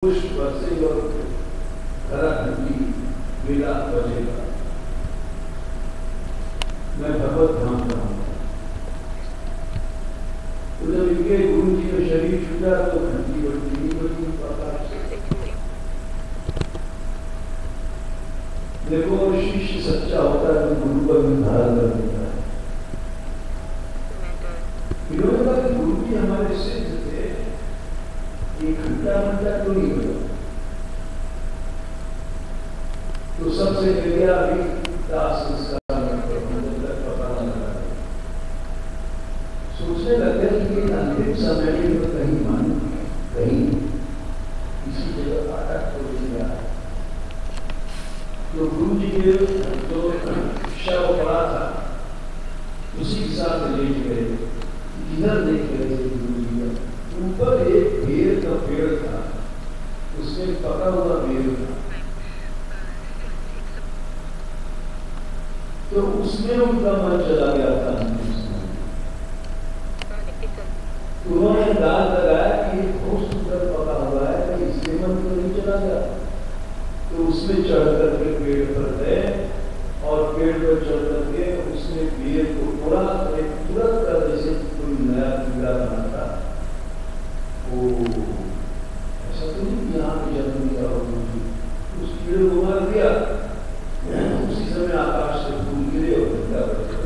पुष्प बरसे और हरा ठंडी मेला बजेगा, मैं भगवत धाम जाऊंगा। तो जब इनके गुरु जी का शरीर छूटा तो घंटी बढ़ती नहीं बढ़ती प्रकाश से। देखो शिष्य सच्चा होता है तो गुरु का निर्धारण कर देता है। इन्होंने कहा कि गुरु जी हमारे सिद्ध थे, एक घंटा क्यों नहीं हुआ? तो सबसे पहले अभी दास संस्कार में पता लगा, सोचने लगे कि अंतिम समय में कहीं मानो कहीं किसी जगह आटा छोड़ दिया। तो गुरु जी के जो शव पड़ा था उसी के साथ लेट गए, इधर देख रहे थे गुरु जी का। ऊपर एक बेर का पेड़ था, उसमें पका हुआ बेर था, तो उसमें उनका मन चला गया था। उन्होंने दाल लगाया कि बहुत सुंदर पका हुआ है, तो इसके मन तो नहीं चला गया। तो उसमें चढ़ करके पेड़ पर गए और पेड़ पर चढ़ करके उसने बेर को थोड़ा तुरंत कर जैसे कोई नया कीड़ा बनाता। ओ ऐसा तो नहीं यहाँ पे जन्म लिया हो, उस कीड़े को मार दिया। उसी समय आकाश से फूल गिरे और जिंदा बचे।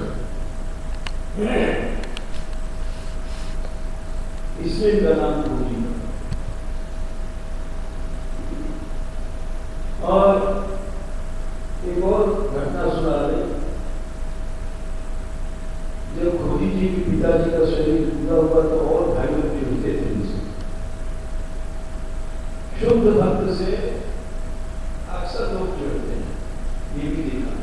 इसलिए इनका नाम फूली। और एक और घटना सुना रहे, जब खोजी जी के पिताजी का शरीर पूरा हुआ तो और भाई लोग जुड़ते थे इनसे। शुद्ध भक्त से अक्सर लोग जुड़ते हैं, ये भी देखा,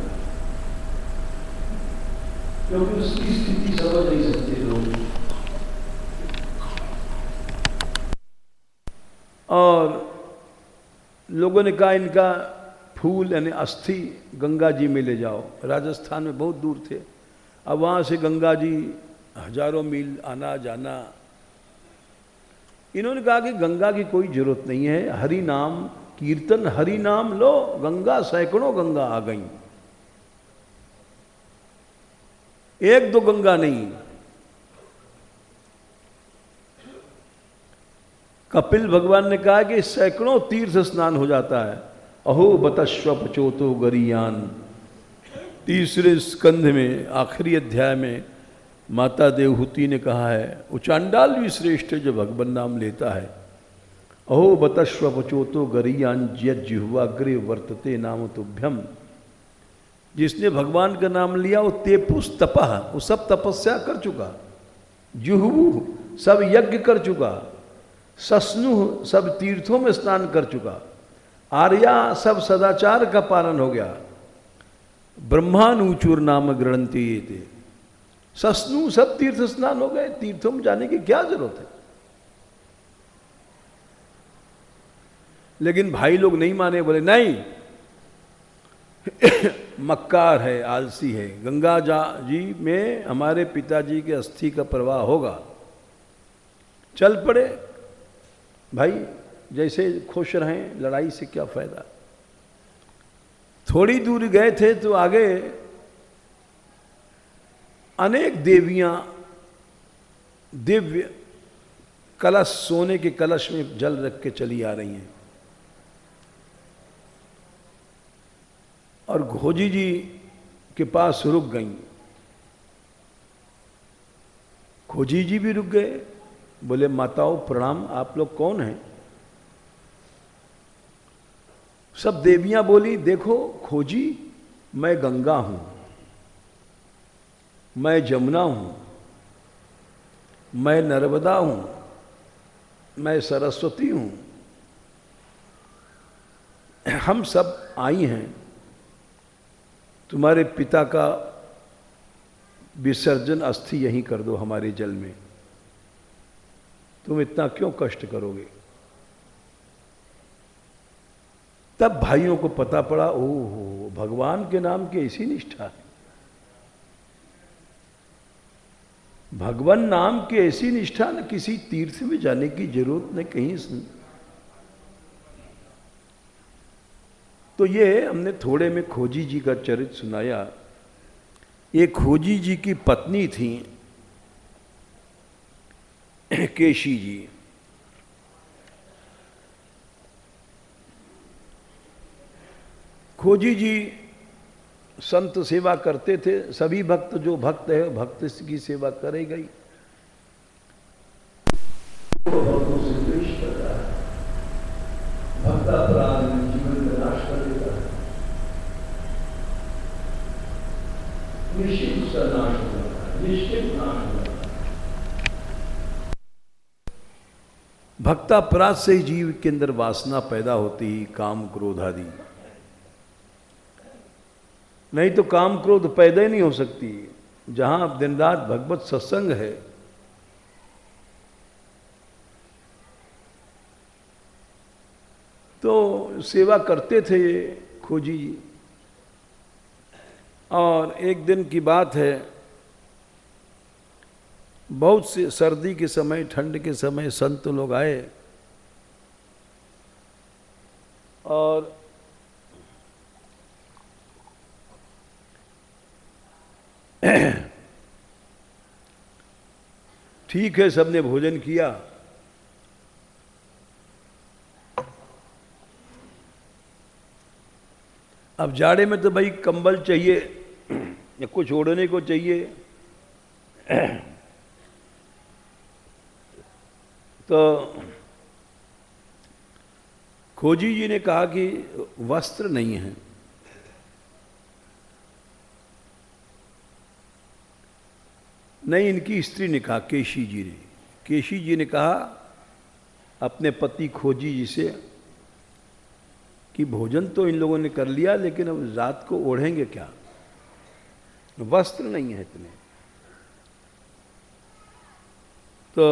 क्योंकि उसकी स्थिति समझ नहीं सकते लोग। और लोगों ने कहा इनका फूल यानी अस्थि गंगा जी में ले जाओ। राजस्थान में बहुत दूर थे, अब वहाँ से गंगा जी हजारों मील आना जाना। इन्होंने कहा कि गंगा की कोई जरूरत नहीं है, हरि नाम कीर्तन, हरि नाम लो, गंगा सैकड़ों गंगा आ गई, एक दो गंगा नहीं। कपिल भगवान ने कहा कि सैकड़ों तीर्थ स्नान हो जाता है। अहो बतस्व पचोतो गरियान, तीसरे स्कंध में आखिरी अध्याय में माता देवहूति ने कहा है, उचांडाल भी श्रेष्ठ जो भगवान नाम लेता है। अहो बतस्व पचोतो गरियान जिह्वाग्रे वर्तते नाम तुभ्यम। जिसने भगवान का नाम लिया वो तेपुस तपह, वो सब तपस्या कर चुका, जुहू सब यज्ञ कर चुका, सस्नु सब तीर्थों में स्नान कर चुका, आर्या सब सदाचार का पालन हो गया, ब्रह्मानुचूर नाम गृणंती थे, सस्नु सब तीर्थ स्नान हो गए, तीर्थों में जाने की क्या जरूरत है। लेकिन भाई लोग नहीं माने, बोले नहीं मक्कार है, आलसी है, गंगा जी में हमारे पिताजी के अस्थि का प्रवाह होगा। चल पड़े भाई, जैसे खुश रहें, लड़ाई से क्या फायदा। थोड़ी दूर गए थे तो आगे अनेक देवियां दिव्य कलश, सोने के कलश में जल रख के चली आ रही हैं। और खोजी जी के पास रुक गईं। खोजी जी भी रुक गए, बोले माताओं प्रणाम, आप लोग कौन हैं? सब देवियां बोली, देखो खोजी, मैं गंगा हूं, मैं जमुना हूं, मैं नर्मदा हूं, मैं सरस्वती हूं, हम सब आई हैं तुम्हारे पिता का विसर्जन अस्थि यहीं कर दो हमारे जल में, तुम इतना क्यों कष्ट करोगे। तब भाइयों को पता पड़ा, ओहो भगवान के नाम की ऐसी निष्ठा है, भगवान नाम की ऐसी निष्ठा न किसी तीर्थ में जाने की जरूरत न कहीं। तो ये हमने थोड़े में खोजी जी का चरित्र सुनाया। ये खोजी जी की पत्नी थी केशी जी। खोजी जी संत सेवा करते थे। सभी भक्त, जो भक्त है भक्त की सेवा करेगा ही। भक्तों से द्वेष करता है, भक्त अपराध में जीवन का नाश कर देता है, निश्चित उसका नाश हो जाता है, निश्चित नाश हो जाता है। भक्तापराध से ही जीव के अंदर वासना पैदा होती ही, काम क्रोध आदि। नहीं तो काम क्रोध पैदा ही नहीं हो सकती। जहां दिन रात भगवत सत्संग है, तो सेवा करते थे ये खोजी जी। और एक दिन की बात है, बहुत से सर्दी के समय, ठंड के समय संत लोग आए और ठीक है, सबने भोजन किया। अब जाड़े में तो भाई कंबल चाहिए या कुछ ओढ़ने को चाहिए। तो खोजी जी ने कहा कि वस्त्र नहीं है। नहीं, इनकी स्त्री ने कहा, केशी जी ने। केशी जी ने कहा अपने पति खोजी जी से कि भोजन तो इन लोगों ने कर लिया, लेकिन अब रात को ओढ़ेंगे क्या, वस्त्र नहीं है इतने। तो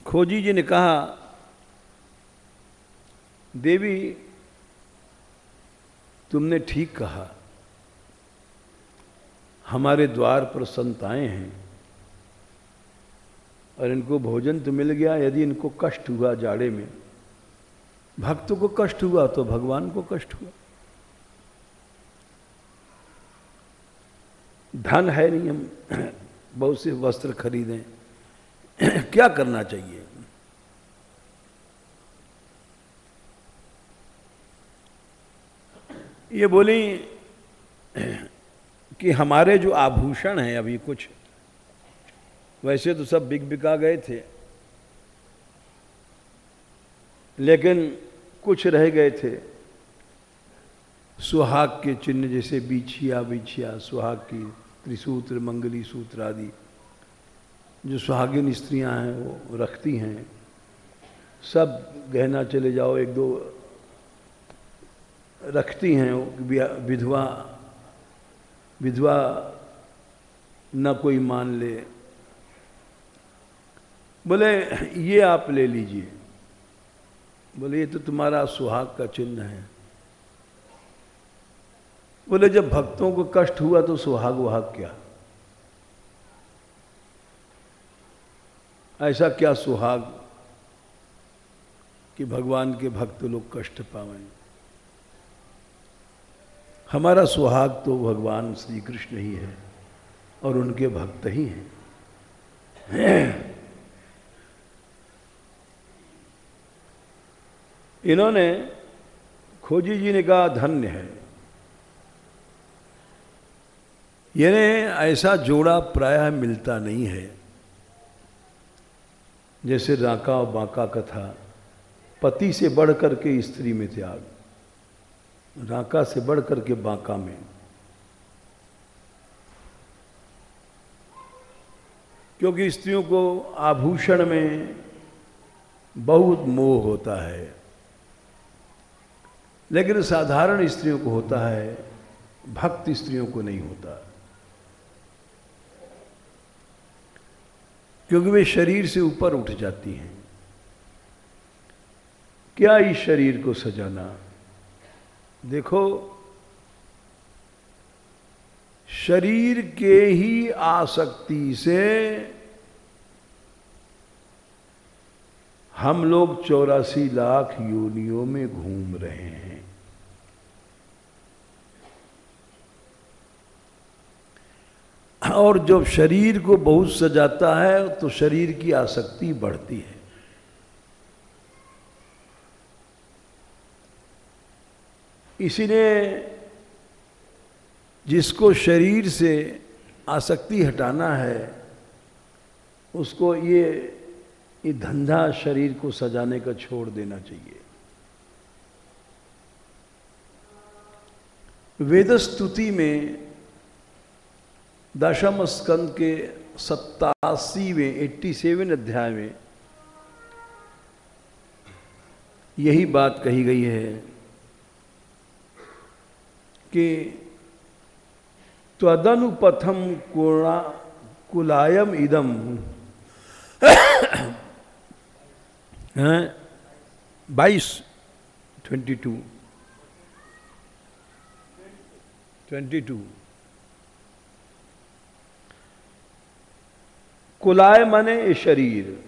खोजी जी ने कहा, देवी तुमने ठीक कहा, हमारे द्वार पर संत आए हैं और इनको भोजन तो मिल गया। यदि इनको कष्ट हुआ जाड़े में, भक्तों को कष्ट हुआ तो भगवान को कष्ट हुआ। धन है नहीं, हम बहुत से वस्त्र खरीदें, क्या करना चाहिए? ये बोली कि हमारे जो आभूषण हैं अभी कुछ, वैसे तो सब बिका गए थे, लेकिन कुछ रह गए थे। सुहाग के चिन्ह जैसे बिछिया, सुहाग की त्रिसूत्र, मंगली सूत्र आदि जो सुहागिन स्त्रियां हैं वो रखती हैं, सब गहना चले जाओ एक दो रखती हैं। विधवा न कोई मान ले। बोले ये आप ले लीजिए। बोले ये तो तुम्हारा सुहाग का चिन्ह है। बोले जब भक्तों को कष्ट हुआ तो सुहाग वहाग क्या, ऐसा क्या सुहाग कि भगवान के भक्त लोग कष्ट पावें। हमारा सुहाग तो भगवान श्री कृष्ण ही है और उनके भक्त ही हैं। इन्होंने, खोजी जी ने कहा धन्य है, यानी ऐसा जोड़ा प्रायः मिलता नहीं है। जैसे राका और बांका का था, पति से बढ़ करके स्त्री में त्याग, राका से बढ़ करके बांका में। क्योंकि स्त्रियों को आभूषण में बहुत मोह होता है, लेकिन साधारण स्त्रियों को होता है, भक्त स्त्रियों को नहीं होता। क्योंकि वे शरीर से ऊपर उठ जाती हैं। क्या इस शरीर को सजाना? देखो, शरीर के ही आसक्ति से हम लोग 84 लाख योनियों में घूम रहे हैं। और जब शरीर को बहुत सजाता है तो शरीर की आसक्ति बढ़ती है। इसीलिए जिसको शरीर से आसक्ति हटाना है उसको ये धंधा शरीर को सजाने का छोड़ देना चाहिए। वेद स्तुति में दशम स्कंद के 87वें 87 अध्याय में यही बात कही गई है कि त्वदनुपथम कुलायम इदम 22 कुलाय माने शरीर,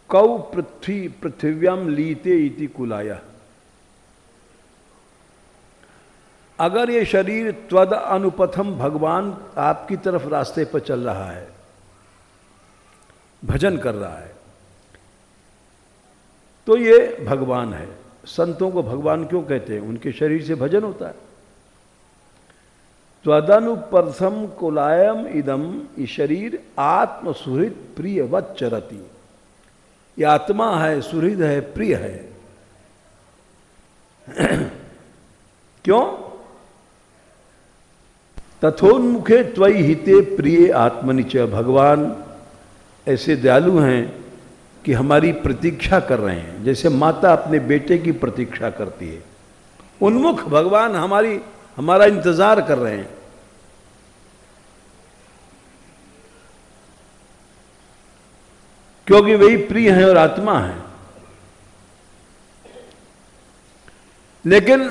कौ पृथ्व्याम लीते इति कुलाया। अगर ये शरीर त्वद अनुपथम भगवान आपकी तरफ रास्ते पर चल रहा है, भजन कर रहा है, तो ये भगवान है। संतों को भगवान क्यों कहते हैं? उनके शरीर से भजन होता है। त्वदनुपथम कुलायम इदम, ये शरीर आत्मसुहृद प्रियवत चरति। ये आत्मा है, सुहृद है, प्रिय है। क्यों? तथोन्मुखे त्वयि हिते प्रिय आत्मनिच। भगवान ऐसे दयालु हैं कि हमारी प्रतीक्षा कर रहे हैं, जैसे माता अपने बेटे की प्रतीक्षा करती है। उन्मुख भगवान हमारा इंतजार कर रहे हैं। क्योंकि वही प्रिय है और आत्मा है। लेकिन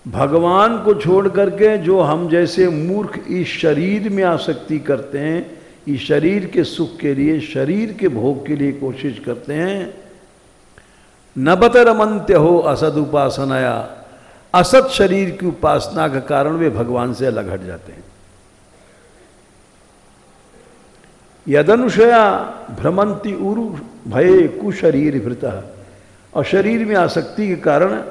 भगवान को छोड़ करके जो हम जैसे मूर्ख इस शरीर में आसक्ति करते हैं, इस शरीर के सुख के लिए, शरीर के भोग के लिए कोशिश करते हैं, नबत रमन्त्य हो असद उपासनाया। असत शरीर की उपासना के कारण वे भगवान से अलग हट जाते हैं। यदनुषया भ्रमंती उरु भये कुशरीर भृतः। और शरीर में आसक्ति के कारण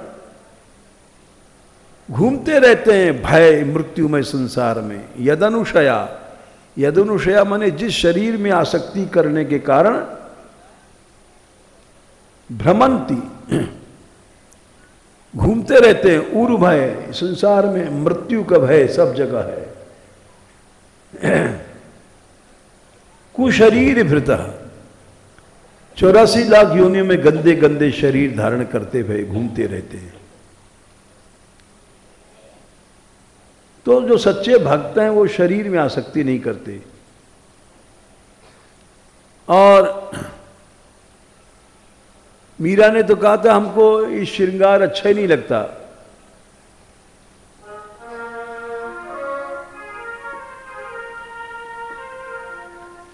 घूमते रहते हैं भय मृत्युमय संसार में। यदनुषया माने जिस शरीर में आसक्ति करने के कारण भ्रमंती घूमते रहते हैं, उरु भय, संसार में मृत्यु का भय सब जगह है। कुशरीर भृतः, 84 लाख योनियों में गंदे गंदे शरीर धारण करते हुए घूमते रहते हैं। तो जो सच्चे भक्त हैं वो शरीर में आसक्ति नहीं करते। और मीरा ने तो कहा था हमको इस श्रृंगार अच्छा ही नहीं लगता।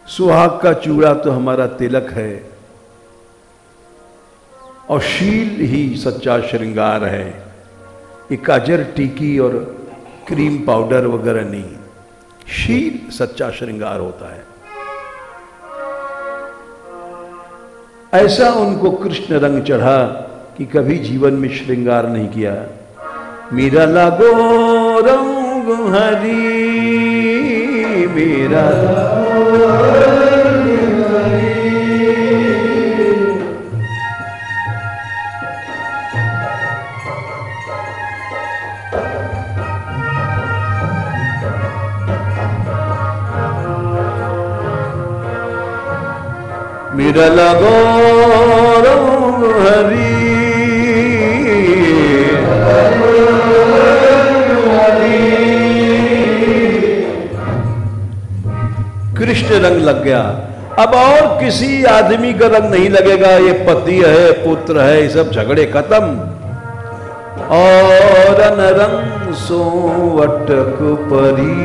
सुहाग का चूड़ा तो हमारा तिलक है और शील ही सच्चा श्रृंगार है। ये काजर टीकी और क्रीम पाउडर वगैरह नहीं, शील सच्चा श्रृंगार होता है। ऐसा उनको कृष्ण रंग चढ़ा कि कभी जीवन में श्रृंगार नहीं किया। मेरा लागो रंग हरी, मेरा मेरा लगो रंग हरी, कृष्ण रंग लग गया। अब और किसी आदमी का रंग नहीं लगेगा। ये पति है, पुत्र है, ये सब झगड़े खत्म। और रंग सो वटक परी,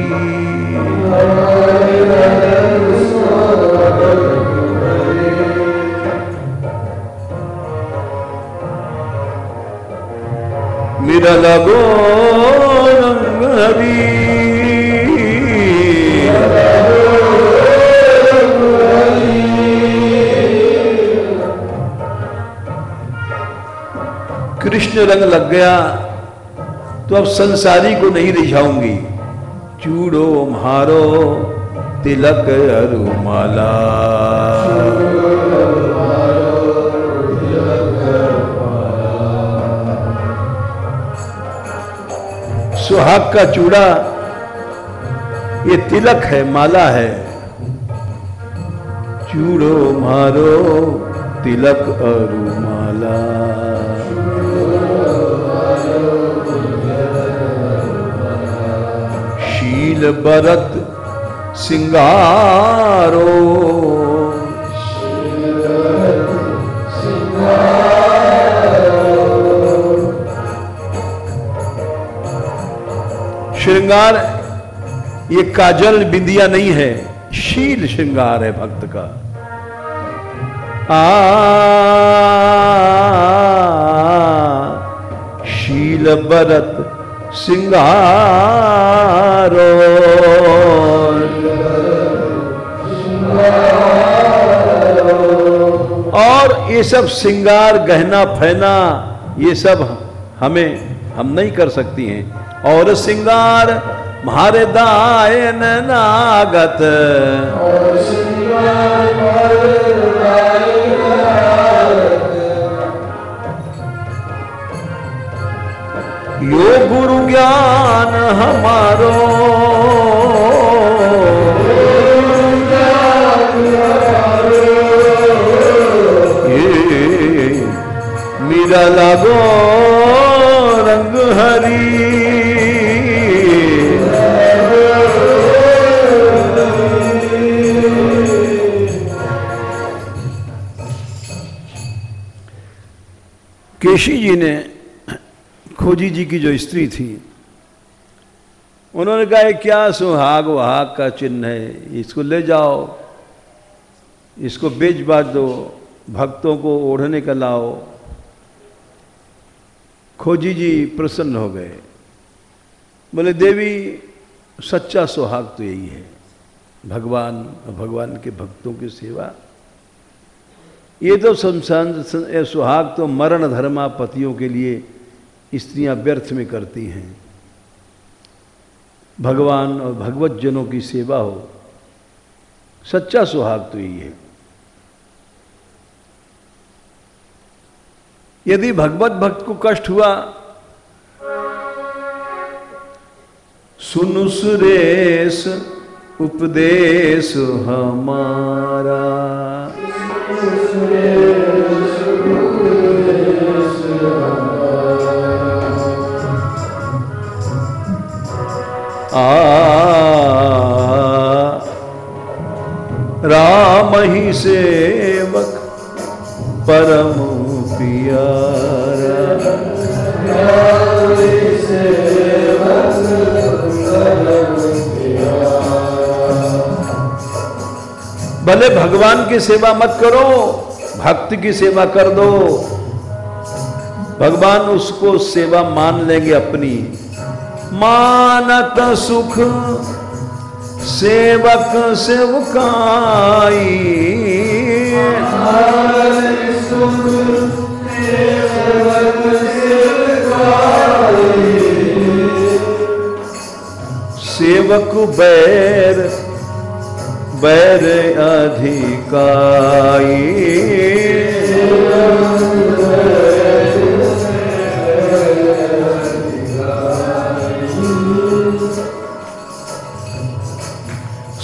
मेरा लगो रंग हरी। कृष्ण रंग लग गया तो अब संसारी को नहीं रिझाऊंगी। चूड़ो म्हारो तिलक अरुमाला, सुहाग का चूड़ा ये तिलक है, माला है। चूड़ो म्हारो तिलक अरुमाला, शील बरत सिंगारो, श्रृंगार ये काजल बिंदिया नहीं है, शील श्रृंगार है भक्त का। शील बरत सिंगारो, और ये सब सिंगार गहना फैना ये सब हम नहीं कर सकती हैं। और सिंगार म्हारे दायन नागत, यो गुरु ज्ञान हमारो, ये मेरा लागो रंग हरी। केशी जी ने खोजी जी की जो स्त्री थी, उन्होंने कहा क्या सुहाग वहाग का चिन्ह है, इसको ले जाओ, इसको बेच बाच दो, भक्तों को ओढ़ने का लाओ। खोजी जी प्रसन्न हो गए, बोले देवी सच्चा सुहाग तो यही है, भगवान भगवान के भक्तों की सेवा। ये तो सुहाग तो मरण धर्मा पतियों के लिए स्त्रियां व्यर्थ में करती हैं। भगवान और भगवत जनों की सेवा हो, सच्चा सुहाग तो यही है। यदि भगवत भक्त को कष्ट हुआ, सुनु सुरेश उपदेश हमारा, राम ही सेवक परम प्यारा, भले भगवान की सेवा मत करो, भक्त की सेवा कर दो, भगवान उसको सेवा मान लेंगे अपनी। मानत सुख सेवक सेवकाई, सेवक बैर बैर अधिकाई,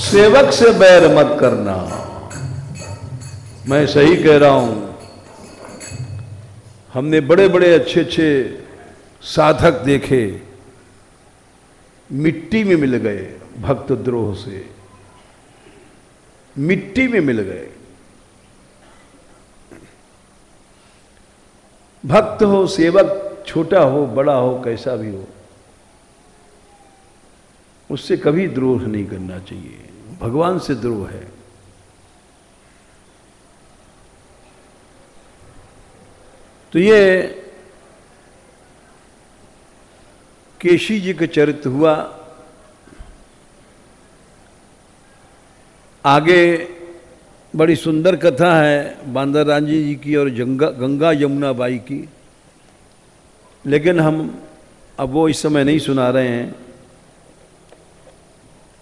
सेवक से बैर मत करना। मैं सही कह रहा हूं, हमने बड़े बड़े अच्छे अच्छे साधक देखे, मिट्टी में मिल गए भक्त द्रोह से, मिट्टी में मिल गए। भक्त हो, सेवक छोटा हो बड़ा हो कैसा भी हो, उससे कभी द्रोह नहीं करना चाहिए। भगवान से द्रोह है। तो ये केशी जी का चरित्र हुआ। आगे बड़ी सुंदर कथा है बांदर रानी जी की और गंगा यमुना बाई की, लेकिन हम अब वो इस समय नहीं सुना रहे हैं,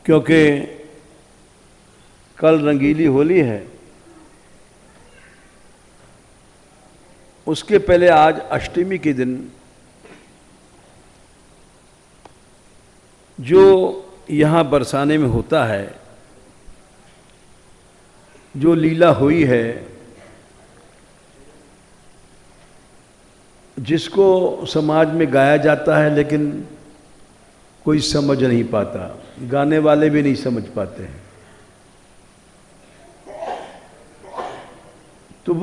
क्योंकि कल रंगीली होली है। उसके पहले आज अष्टमी के दिन जो यहाँ बरसाने में होता है, जो लीला हुई है, जिसको समाज में गाया जाता है लेकिन कोई समझ नहीं पाता, गाने वाले भी नहीं समझ पाते हैं, तो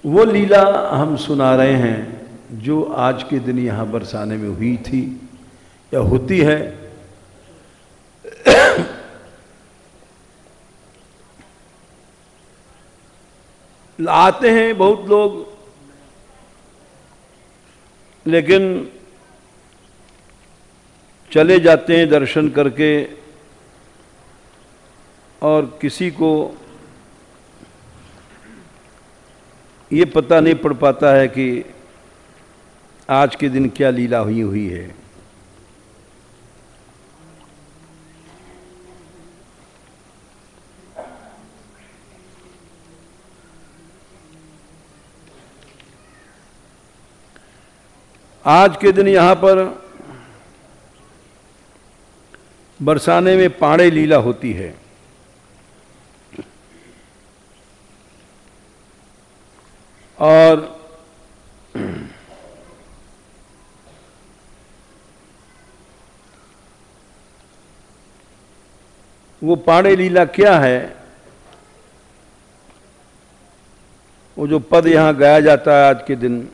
वो लीला हम सुना रहे हैं जो आज के दिन यहाँ बरसाने में हुई थी या होती है। आते हैं बहुत लोग, लेकिन चले जाते हैं दर्शन करके, और किसी को ये पता नहीं पड़ पाता है कि आज के दिन क्या लीला हुई है। आज के दिन यहाँ पर बरसाने में पाड़े लीला होती है, और वो पाड़े लीला क्या है, वो जो पद यहाँ गाया जाता है आज के दिन,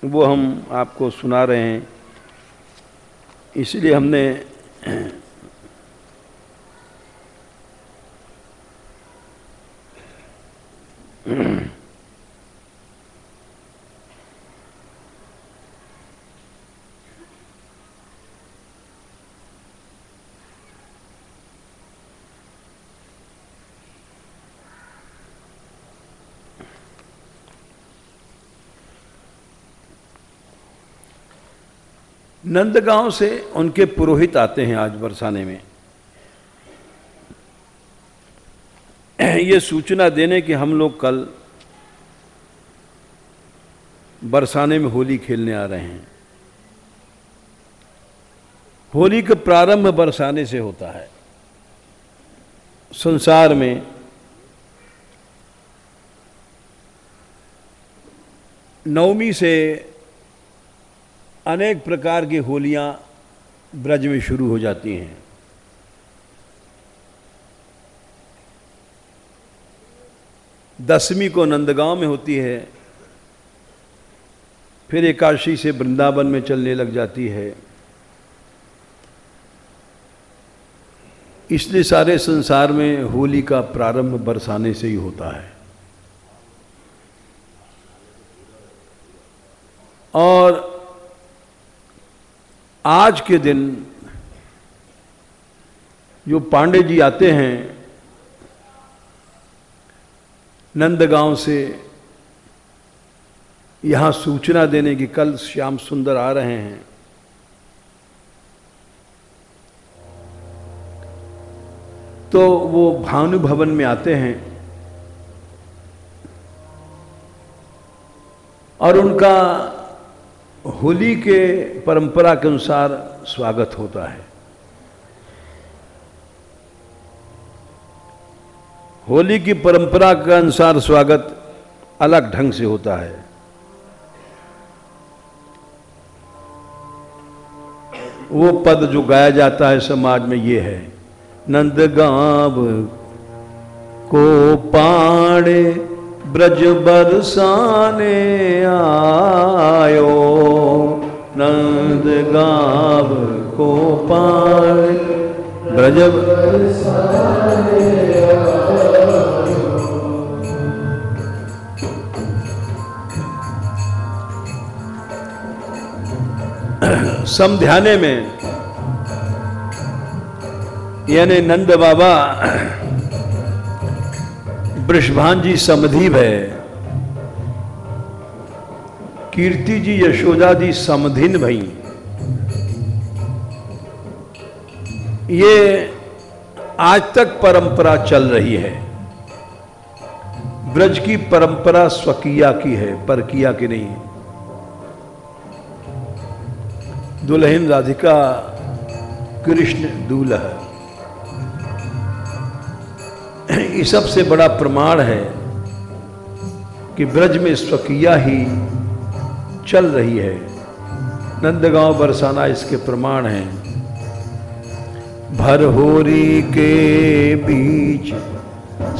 वो हम आपको सुना रहे हैं। इसलिए हमने नंदगांव से उनके पुरोहित आते हैं आज बरसाने में, ये सूचना देने कि हम लोग कल बरसाने में होली खेलने आ रहे हैं। होली का प्रारंभ बरसाने से होता है। संसार में नवमी से अनेक प्रकार की होलियां ब्रज में शुरू हो जाती हैं। दसवीं को नंदगांव में होती है, फिर एकादशी से वृंदावन में चलने लग जाती है। इसलिए सारे संसार में होली का प्रारंभ बरसाने से ही होता है। और आज के दिन जो पांडे जी आते हैं नंदगांव से यहाँ सूचना देने की कल श्याम सुंदर आ रहे हैं, तो वो भानु भवन में आते हैं और उनका होली के परंपरा के अनुसार स्वागत होता है। होली की परंपरा के अनुसार स्वागत अलग ढंग से होता है। वो पद जो गाया जाता है समाज में ये है, नंदगांव को पाड़े ब्रज बरसाने आयो, नंदगांव को पाड़े ब्रज बरसाने आयो। समध्याने में यानी नंद बाबा वृषभान जी समधीव है, कीर्ति जी यशोदा जी समधिन भई। ये आज तक परंपरा चल रही है। ब्रज की परंपरा स्वकीया की है, परकिया की नहीं। दुल्हन राधिका कृष्ण दूल्हा, ये सबसे बड़ा प्रमाण है कि ब्रज में स्वकीया ही चल रही है। नंदगांव बरसाना इसके प्रमाण हैं। भरहोरी के बीच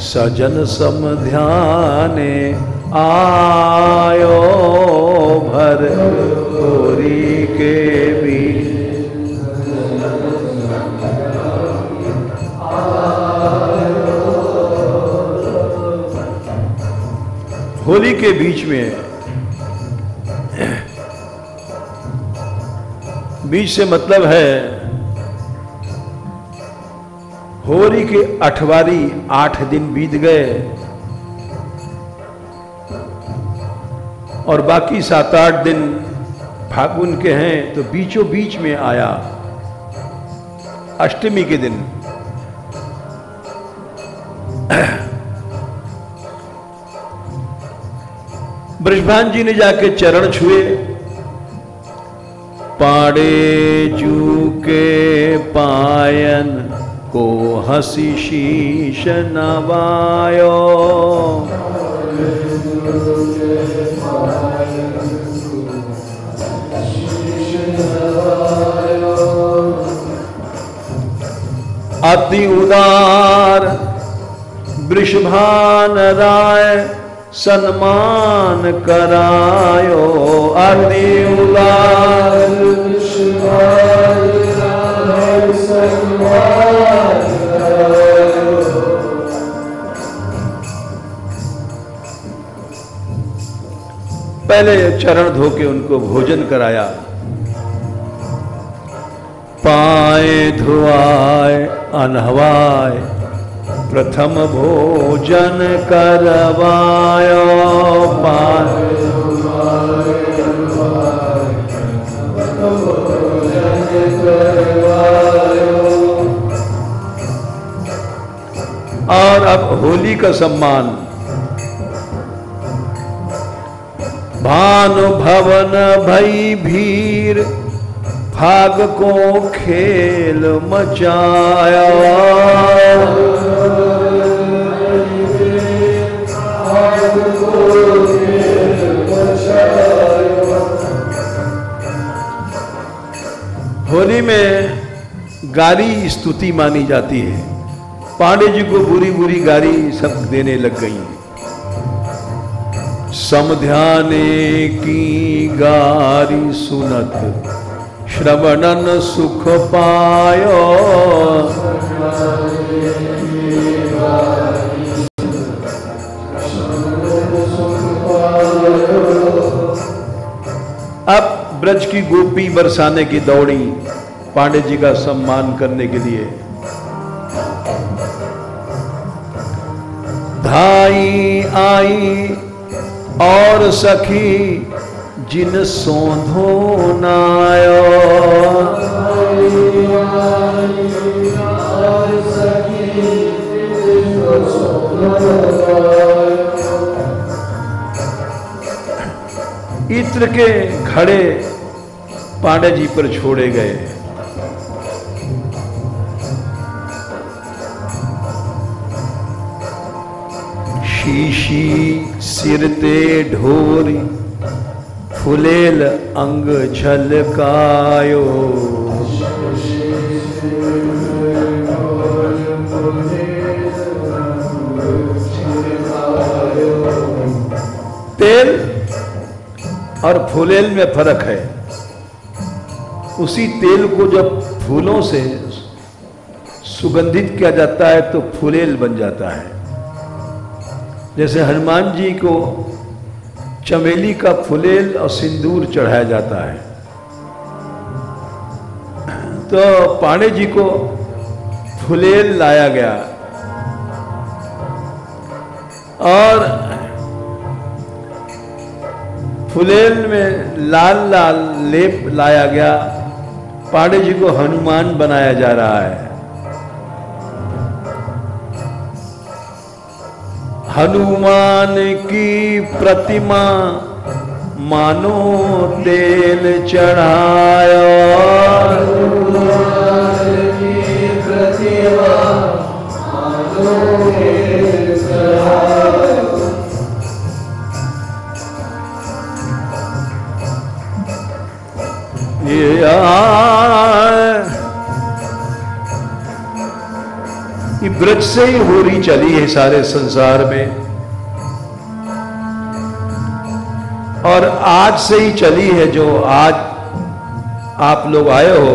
सजन समध्याने आयो, भरहोरी के बीच होली के बीच में, बीच से मतलब है होली के अठवारी 8 दिन बीत गए और बाकी 7-8 दिन फागुन के हैं, तो बीचों बीच में आया अष्टमी के दिन। बृषभान जी ने जाके चरण छुए, पाड़े जू के पायन को हंसी शीश नवायो, अति उदार वृषभान राय सन्मान करायो, अति उदार वृषभान राय सन्मान करायो। पहले चरण धो के उनको भोजन कराया, पाए धुआए अनहवाए प्रथम भोजन करवायो, पाए और अब होली का सम्मान। भानु भवन भई भीर फाग को खेल मचाया, होली में गारी स्तुति मानी जाती है। पांडे जी को बुरी बुरी गारी सब देने लग गई। समध्याने की गारी सुनत श्रवणन सुख पायो, अब ब्रज की गोपी बरसाने की दौड़ी पांडे जी का सम्मान करने के लिए। धाई आई और सखी जिन सोंधो नायो, इत्र के घड़े पांडे जी पर छोड़े गए। शीशी सिरते ढोरी फुलेल अंग झलकायो, तेल और फुलेल में फर्क है। उसी तेल को जब फूलों से सुगंधित किया जाता है तो फुलेल बन जाता है। जैसे हनुमान जी को चमेली का फुलेल और सिंदूर चढ़ाया जाता है, तो पांडे जी को फुलेल लाया गया और फुलेल में लाल लाल लेप लाया गया। पांडे जी को हनुमान बनाया जा रहा है। हनुमान की प्रतिमा मानो तेल चढ़ाया, हनुमान की प्रतिमा मानो तेल चढ़ाया। ये ब्रज से ही होरी चली है सारे संसार में, और आज से ही चली है। जो आज आप लोग आए हो,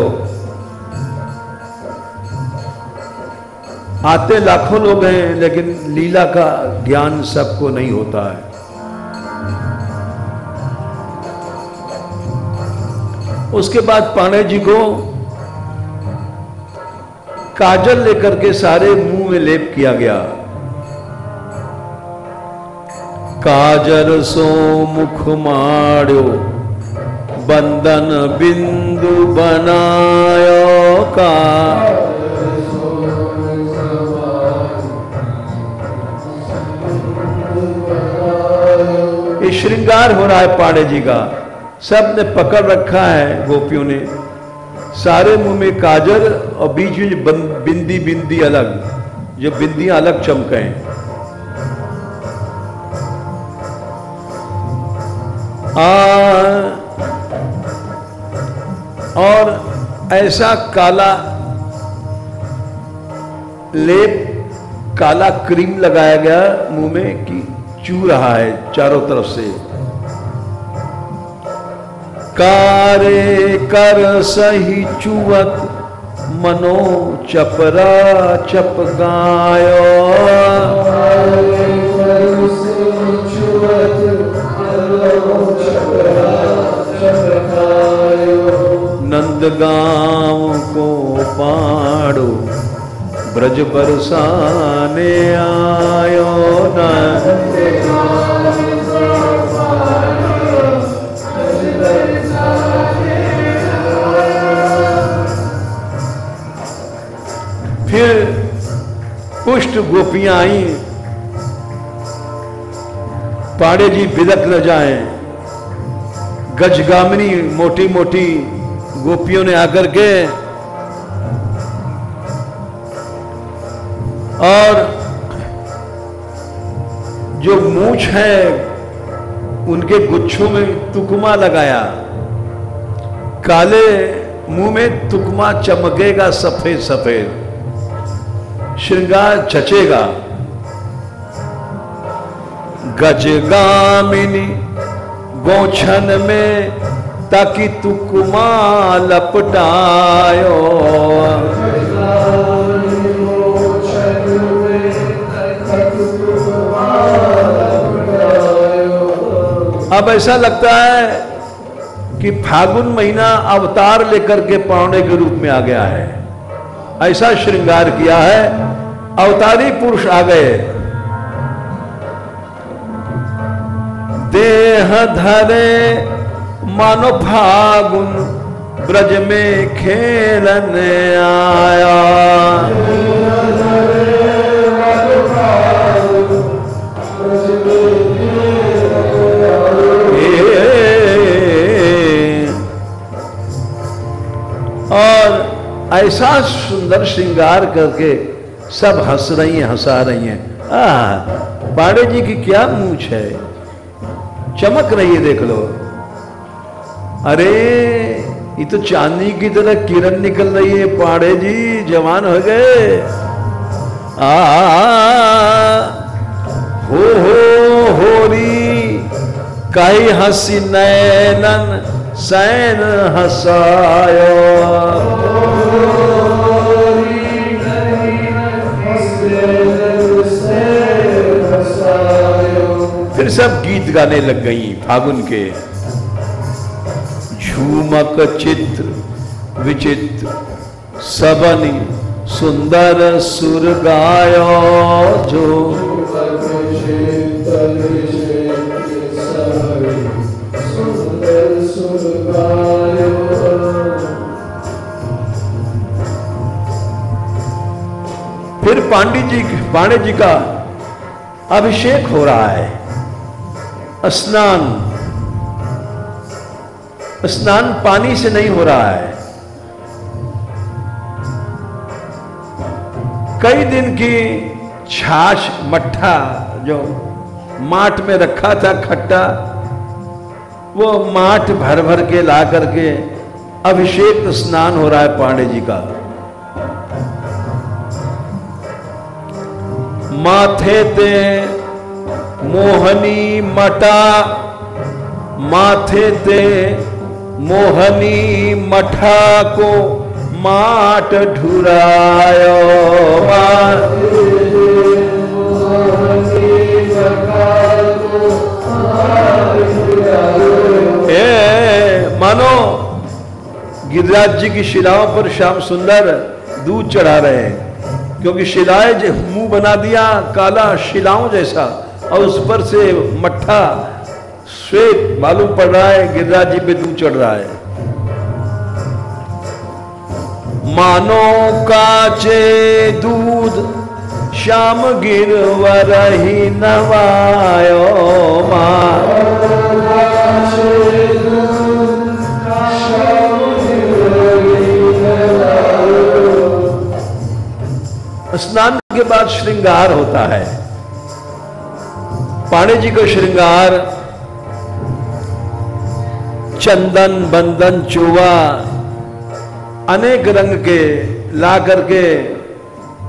आते लाखों लोग हैं, लेकिन लीला का ज्ञान सबको नहीं होता है। उसके बाद पांडे जी को काजल लेकर के सारे मुंह में लेप किया गया। काजल सो मुख माड़ो, बंदन बिंदु बनायो का। ये श्रृंगार हो रहा है पांडे जी का। सब ने पकड़ रखा है, गोपियों ने सारे मुंह में काजल और बीच में बिंदी बिंदी अलग, जो बिंदियां अलग चमके। और ऐसा काला लेप, काला क्रीम लगाया गया मुंह में कि चू रहा है चारों तरफ से। कारे कर सही चुवत, मनो चपरा चपकायो। नंदगांव को पाड़ो, ब्रज बरसाने आयो। फिर पुष्ट गोपियां आई। पांडे जी बिदक न जाएं, गजगामिनी मोटी मोटी गोपियों ने आकर के और जो मूंछ है उनके गुच्छों में तुकमा लगाया। काले मुंह में तुकमा चमकेगा सफेद सफेद, श्रृंगार चचेगा। गजगामिनी गोछन में ताकि तुकमा लपटायो। अब ऐसा लगता है कि फागुन महीना अवतार लेकर के पांडे के रूप में आ गया है। ऐसा श्रृंगार किया है, अवतारी पुरुष आ गए। देह धरे मानो फागुन, ब्रज में खेलने आया। और ऐसा सुंदर श्रृंगार करके सब हंस रही हैं, हंसा रही हैं। पांडे जी की क्या मूंछ है, चमक रही है, देख लो। अरे ये तो चांदी की तरह किरण निकल रही है। पांडे जी जवान हो गए। होरी कई हंसी नैनन सैन हंसायो। फिर सब गीत गाने लग गई फागुन के। झूमक चित्र विचित्र सबनी सुंदर सुर गायो जो फिर पांडे जी का अभिषेक हो रहा है। स्नान पानी से नहीं हो रहा है। कई दिन की छाछ मट्ठा जो माठ में रखा था खट्टा, वो माठ भर भर के ला करके अभिषेक स्नान हो रहा है पांडे जी का। माथे ते मोहनी मटा, माथे ते मोहनी मठा को माट ढुरायो। मानो गिरिराज जी की शिलाओं पर श्याम सुंदर दूध चढ़ा रहे हैं, क्योंकि शिलाएं मुंह बना दिया काला शिलाओं जैसा, और उस पर से मट्ठा श्वेत मालूम पड़ रहा है, गिरिराज जी पे दूध चढ़ रहा है। मानो काचे दूध श्याम गिरवर ही नवायो। स्नान के बाद श्रृंगार होता है। पांडे जी को श्रृंगार चंदन बंदन चुवा अनेक रंग के ला करके,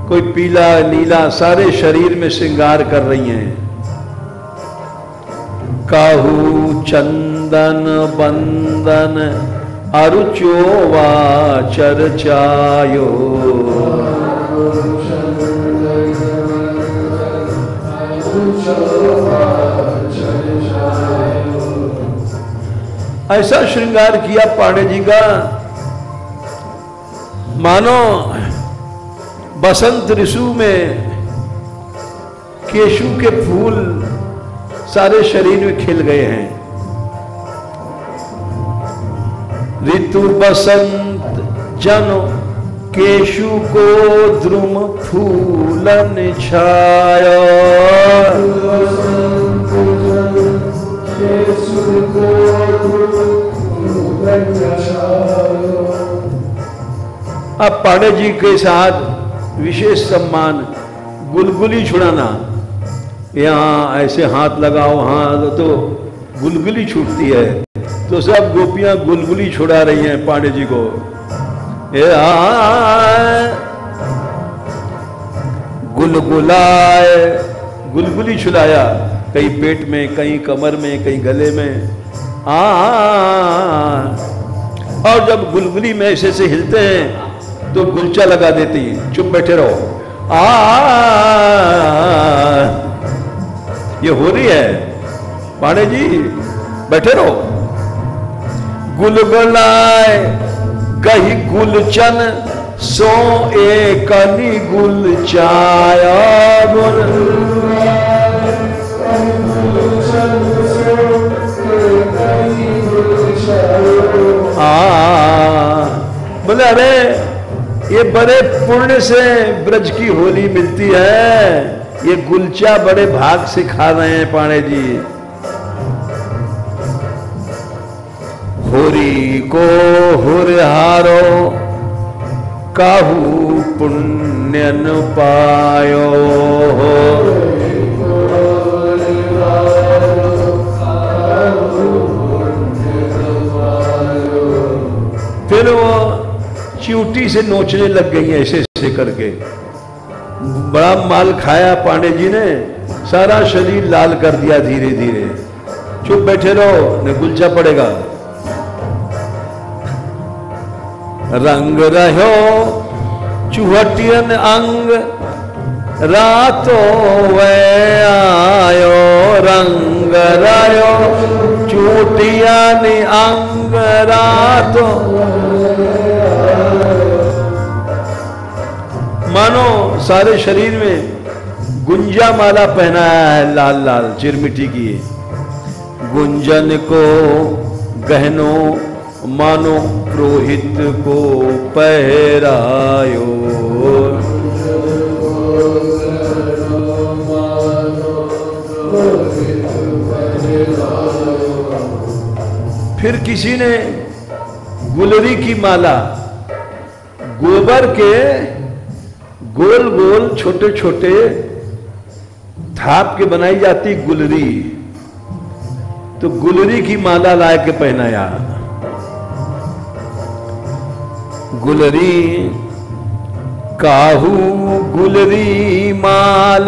कोई पीला नीला, सारे शरीर में श्रृंगार कर रही हैं। काहू चंदन बंदन अरुचोवा चर्चायो। ऐसा श्रृंगार किया पांडे जी का, मानो बसंत ऋतु में केशु के फूल सारे शरीर में खिल गए हैं। ऋतु बसंत जनो केशु को द्रुम फूलन छाया। अब पांडे जी के साथ विशेष सम्मान, गुलगुली छुड़ाना। यहाँ ऐसे हाथ लगाओ, हाथ तो गुलगुली छूटती है, तो सब गोपियां गुलगुली छुड़ा रही हैं पांडे जी को। गुलगुलाए, गुलगुली छुलाया, कहीं पेट में, कहीं कमर में, कहीं गले में। और जब गुलगुली में ऐसे से हिलते हैं तो गुलचा लगा देती है, चुप बैठे रहो। ये हो रही है पांडे जी, बैठे रहो। गुलगुलाए गही गुलचन सो एकनी गुलचाया। बोले अरे ये बड़े पुण्य से ब्रज की होली मिलती है, ये गुलचा बड़े भाग से खा रहे हैं पांडे जी। होरी को हुरहारो काहू पुण्य न पायो। फिर वो चींटी से नोचने लग गई ऐसे ऐसे करके। बड़ा माल खाया पांडे जी ने, सारा शरीर लाल कर दिया धीरे धीरे। चुप बैठे रहो, न गुलचा पड़ेगा। रंग रहो चुहटियन अंग रातो वे आयो। रंग रहो चुटियन अंग रातो। मानो सारे शरीर में गुंजा माला पहनाया है, लाल लाल चिरमिटी की। गुंजन को गहनों मानो पुरोहित को पहरायो। फिर किसी ने गुलरी की माला, गोबर के गोल गोल छोटे छोटे थाप के बनाई जाती गुलरी, तो गुलरी की माला ला के पहनाया। गुलरी काहू गुलरी माल,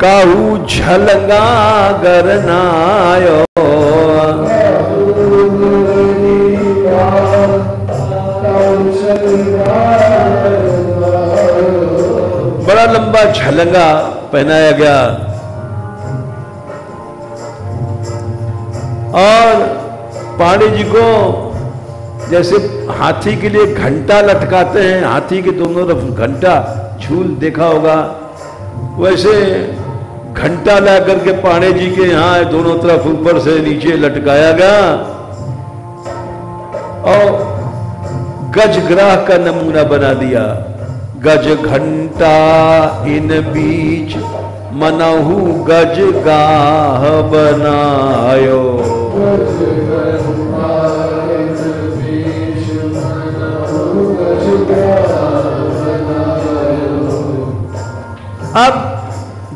काहू झलंगा गरनायो। बड़ा लंबा झलंगा पहनाया गया और पांडे जी को जैसे हाथी के लिए घंटा लटकाते हैं, हाथी के दोनों तरफ घंटा झूल देखा होगा, वैसे घंटा ला करके पांडे जी के यहाँ दोनों तरफ ऊपर से नीचे लटकाया गया और गजग्राह का नमूना बना दिया। गज घंटा इन बीच मनहु गज गाह बनायो। अब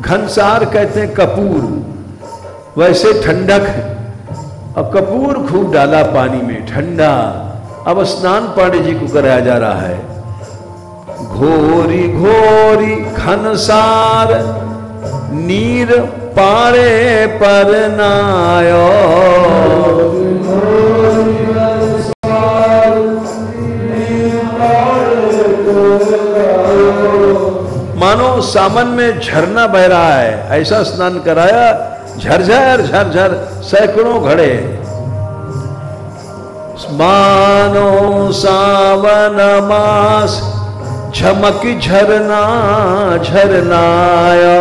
घनसार कहते हैं कपूर, वैसे ठंडक है। अब कपूर खूब डाला पानी में ठंडा। अब स्नान पांडे जी को कराया जा रहा है। घोरी घोरी घनसार नीर पारे पर नायो। मानो सामन में झरना बह रहा है, ऐसा स्नान कराया। झरझर झरझर सैकड़ों घड़े। मानो सावन मास झमक झरना झरनाया।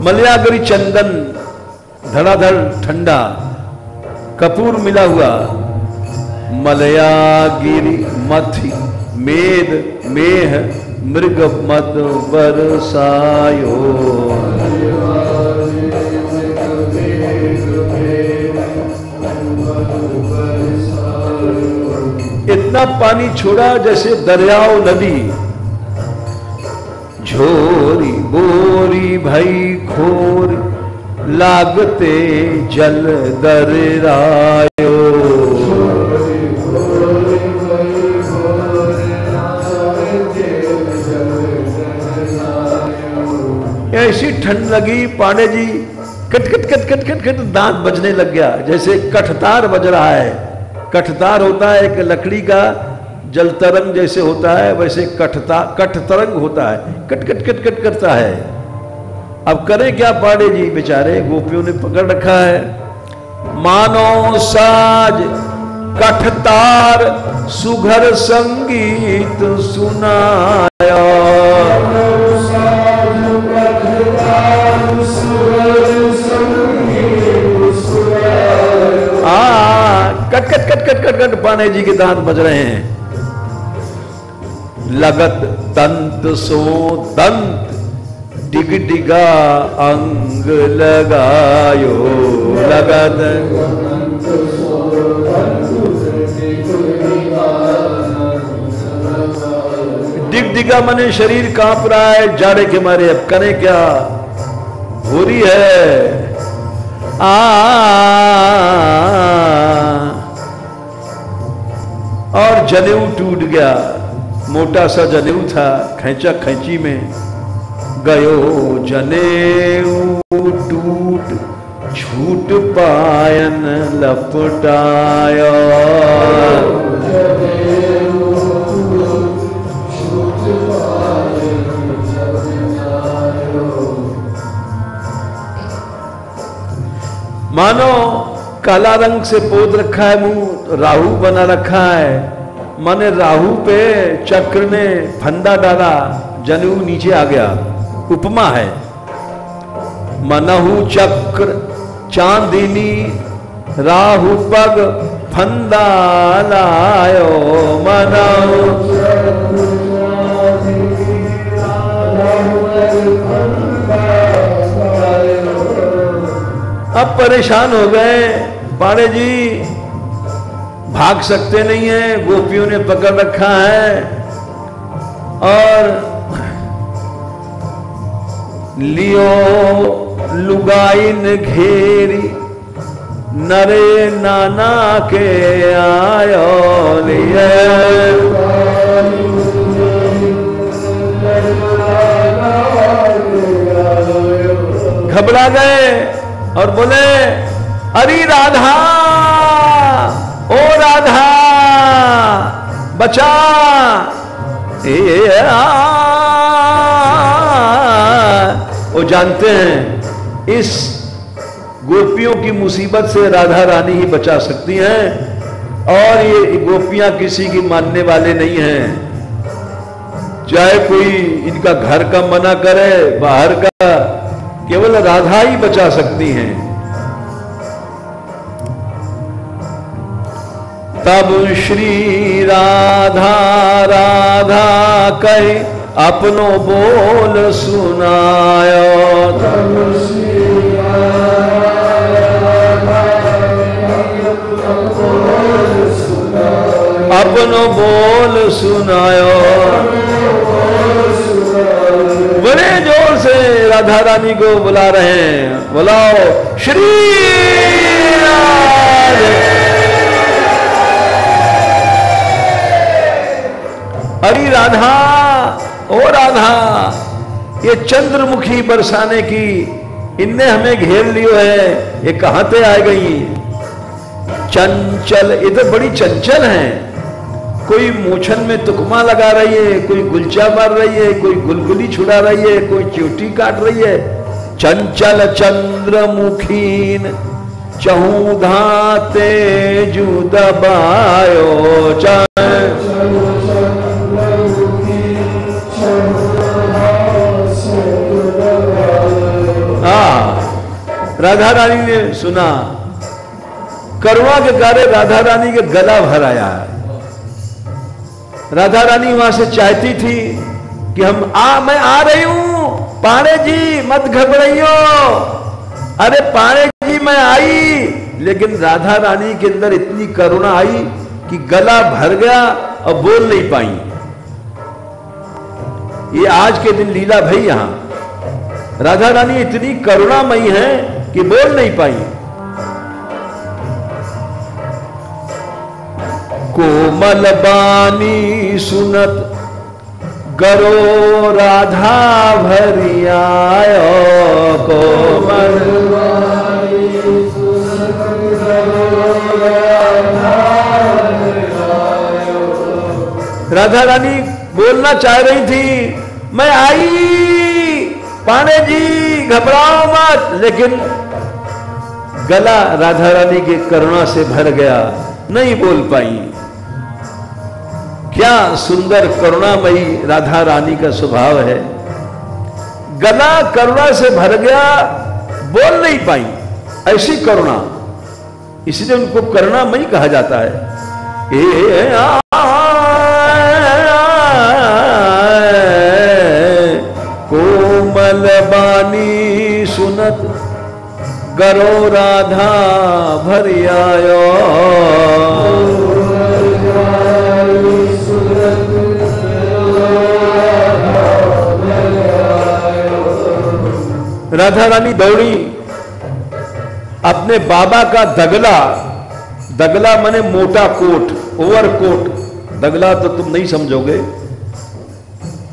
मलयागरी चंदन धड़ाधड़ ठंडा, कपूर मिला हुआ। मलयागिरी मथि मेद मेह मृग मद बरसायो। इतना पानी छोड़ा जैसे दरियाओ नदी। झोरी बोरी भई खोर लागते जल दरियायो। ऐसी ठंड लगी, पांडे जी कट कट कट कट कट कट दांत बजने लग गया, जैसे कठतार बज रहा है। कठतार होता है एक लकड़ी का जल तरंग जैसे होता है, वैसे कठतरंग होता है, कट कट कट कट करता है। अब करें क्या पांडे जी बेचारे, गोपियों ने पकड़ रखा है। मानो साज कठतार सुघर संगीत सुनाया। कट कट कट कट कट कट पांडे जी के दांत बज रहे हैं। लगत दंत सो दंत डिग डिगा अंग लगायो। लगत डिग डिगा मने शरीर कांप रहा है जाड़े के मारे। अब करें क्या, हो रही है। और जनेऊ टूट गया, मोटा सा जनेऊ था, खैंचा खैंची में गयो जनेऊ टूट छूट पायन लपटाया। मानो काला रंग से पोत रखा है मुंह, राहु बना रखा है, माने राहु पे चक्र ने फंदा डाला, जनेऊ नीचे आ गया, उपमा है। मनहु चक्र चांदिनी राहु पग फंदा लायो, मनहु अब परेशान हो गए पाड़े जी, भाग सकते नहीं है, गोपियों ने पकड़ रखा है और लियो लुगाइन घेरी नरे नाना के आयो लिए। घबरा गए और बोले अरे राधा, ओ राधा बचा। वो जानते हैं इस गोपियों की मुसीबत से राधा रानी ही बचा सकती हैं, और ये गोपियां किसी की मानने वाले नहीं हैं। चाहे कोई इनका घर का मना करे, बाहर का, केवल राधा ही बचा सकती हैं। तब श्री राधा राधा कहे अपनो बोल सुनायो, तब श्री अपनो बोल सुनायो। बड़े जोर से राधा रानी को बुला रहे हैं, बुलाओ श्री राधे। अरे राधा, ओ राधा, ये चंद्रमुखी बरसाने की इनने हमें घेर लियो है, ये कहां से आ गई? चंचल, ये तो बड़ी चंचल हैं। कोई मूछन में तुकमा लगा रही है, कोई गुलचा मार रही है, कोई गुलगुली छुड़ा रही है, कोई चोटी काट रही है। चंचल चंद्रमुखीन चहु धाते जू दबायो, राधा रानी ने सुना, करुणा के कार्य राधा रानी के गला भर आया है। राधा रानी वहां से चाहती थी कि मैं आ रही हूं, पाणे जी मत घबराइयो। अरे पाणे जी मैं आई, लेकिन राधा रानी के अंदर इतनी करुणा आई कि गला भर गया और बोल नहीं पाई। ये आज के दिन लीला भई, यहां राधा रानी इतनी करुणामयी है कि बोल नहीं पाई। कोमल बानी सुनत गरो राधा भरी आयो, कोमल बानी सुनत गरो राधा भरी आयो। राधा रानी बोलना चाह रही थी, मैं आई पाणे जी घबराओ मत, लेकिन गला राधा रानी की करुणा से भर गया, नहीं बोल पाई। क्या सुंदर करुणामयी राधा रानी का स्वभाव है। गला करुणा से भर गया, बोल नहीं पाई, ऐसी करुणा, इसलिए उनको करुणामयी कहा जाता है। कोमल बानी सुनत गरो राधा भरी आयो, राधा रानी दौड़ी, अपने बाबा का दगला, दगला माने मोटा कोट, ओवरकोट, दगला तो तुम नहीं समझोगे,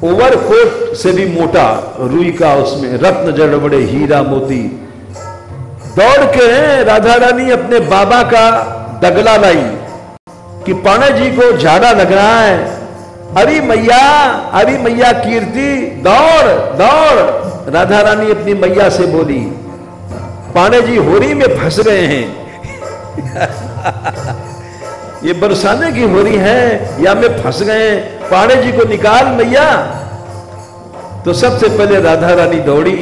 ओवरकोट से भी मोटा, रुई का, उसमें रत्न जड़ बड़े हीरा मोती। दौड़ के राधा रानी अपने बाबा का दगला लाई कि पाणे जी को झाड़ा लग रहा है। अरे मैया कीर्ति, दौड़ दौड़। राधा रानी अपनी मैया से बोली, पाणे जी होरी में फंस गए हैं, ये बरसाने की हो रही है या में फंस गए, पाड़े जी को निकाल मैया। तो सबसे पहले राधा रानी दौड़ी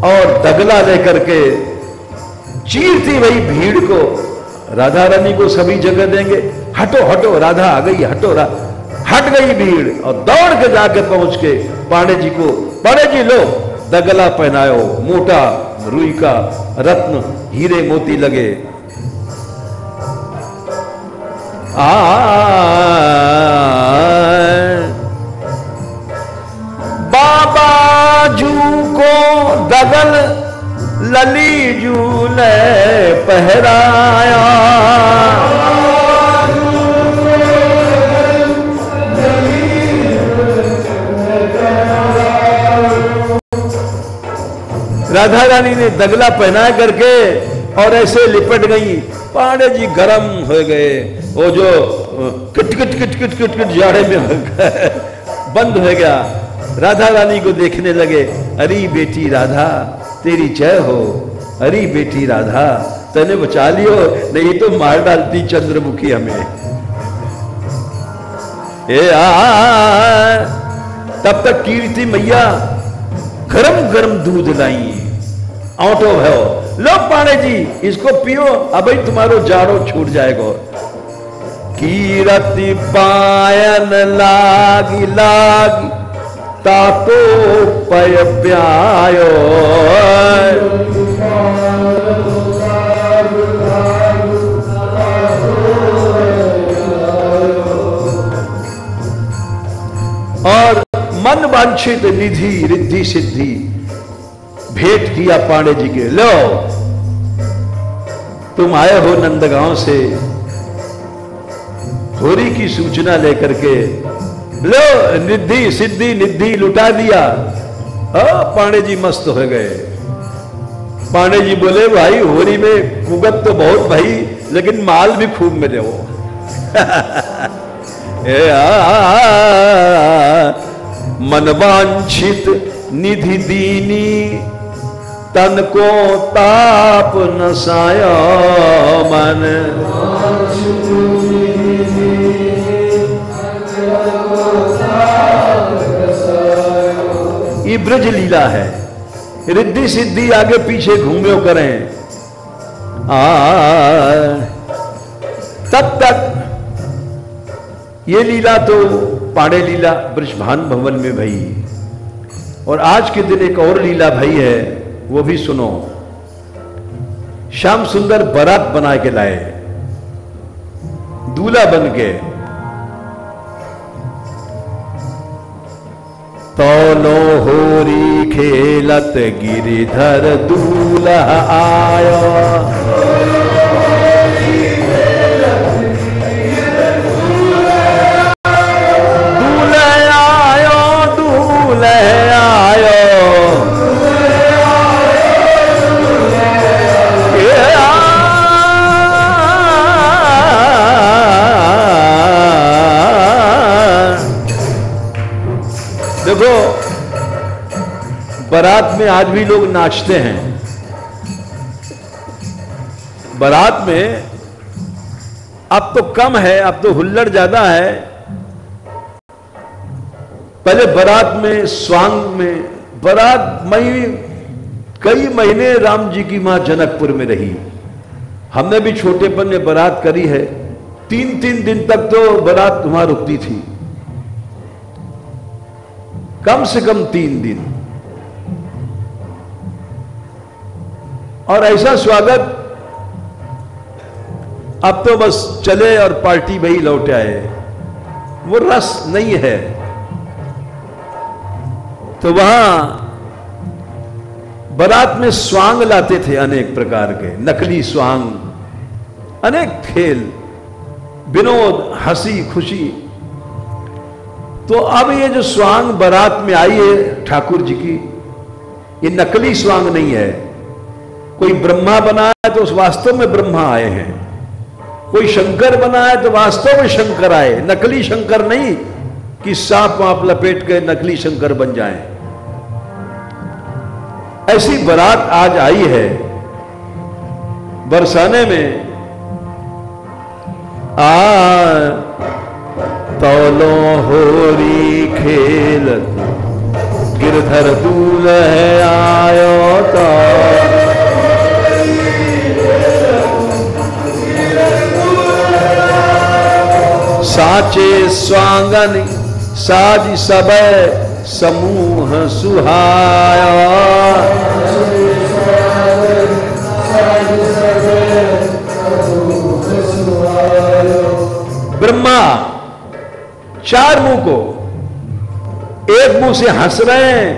और दगला लेकर के चीरती वही भीड़ को। राधा रानी को सभी जगह देंगे, हटो हटो राधा आ गई, हटो हट गई भीड़ और दौड़ के जाके पहुंच के पांडे जी को, पांडे जी लो दगला पहनायो, मोटा रुई का रत्न हीरे मोती लगे। बाबा जू को दगल लली जूले पहराया, राधा रानी ने दगला पहना करके और ऐसे लिपट गई। पांडे जी गरम हो गए, वो जो kit kit kit kit kit kit जाड़े में बंद हो गया। राधा रानी को देखने लगे, अरे बेटी राधा तेरी जय हो, अरे बेटी राधा तने बचा लियो, नहीं तो मार डालती चंद्रमुखी हमें। तब तक कीर्ति मैया गरम गरम दूध लाई, ऑटो है लो पांडे जी इसको पियो, अब ही तुम्हारो जाड़ो छूट जाएगा। कीरति पायन लागी लागी तातो पय प्यायो, और मन वांछित निधि रिद्धि सिद्धि भेंट किया पांडे जी के। लो तुम आए हो नंदगांव से होरी की सूचना लेकर के, लो निधि सिद्धि निधि लुटा दिया। पांडे जी मस्त हो गए। पांडे जी बोले भाई होरी में कुगत तो बहुत भाई, लेकिन माल भी खूब मिले हो। मनवांछित निधि दीनी तन को ताप नसाया मन, ये ब्रज लीला है। रिद्धि सिद्धि आगे पीछे घूमे करें। तब तक ये लीला तो पांडे लीला ब्रजभान भवन में भई, और आज के दिन एक और लीला भई है, वो भी सुनो। श्याम सुंदर बारात बना के लाए, दूल्हा बन के। तौलो होरी खेलत गिरिधर दूल्हा आयो, देखो बारात में आज भी लोग नाचते हैं। बारात में अब तो कम है, अब तो हुल्लड़ ज्यादा है। पहले बारात में स्वांग में बारात कई महीने राम जी की मां जनकपुर में रही। हमने भी छोटेपन में बारात करी है। 3-3 दिन तक तो बारात वहां रुकती थी, कम से कम 3 दिन। और ऐसा स्वागत, अब तो बस चले और पार्टी वही लौट आए, वो रस नहीं है। तो वहां बारात में स्वांग लाते थे, अनेक प्रकार के नकली स्वांग, अनेक खेल, विनोद, हंसी खुशी। तो अब ये जो स्वांग बारात में आई है ठाकुर जी की, ये नकली स्वांग नहीं है। कोई ब्रह्मा बनाया तो वास्तव में ब्रह्मा आए हैं, कोई शंकर बनाया तो वास्तव में शंकर आए, नकली शंकर नहीं कि सांप वाप लपेट के नकली शंकर बन जाएं। ऐसी बारात आज आई है बरसाने में तौलो होरी खेलत गिरधर दूल्हे आयो तो साचे स्वांगन साज सब समूह सुहाया। ब्रह्मा चार मुंह को, एक मुंह से हंस रहे हैं,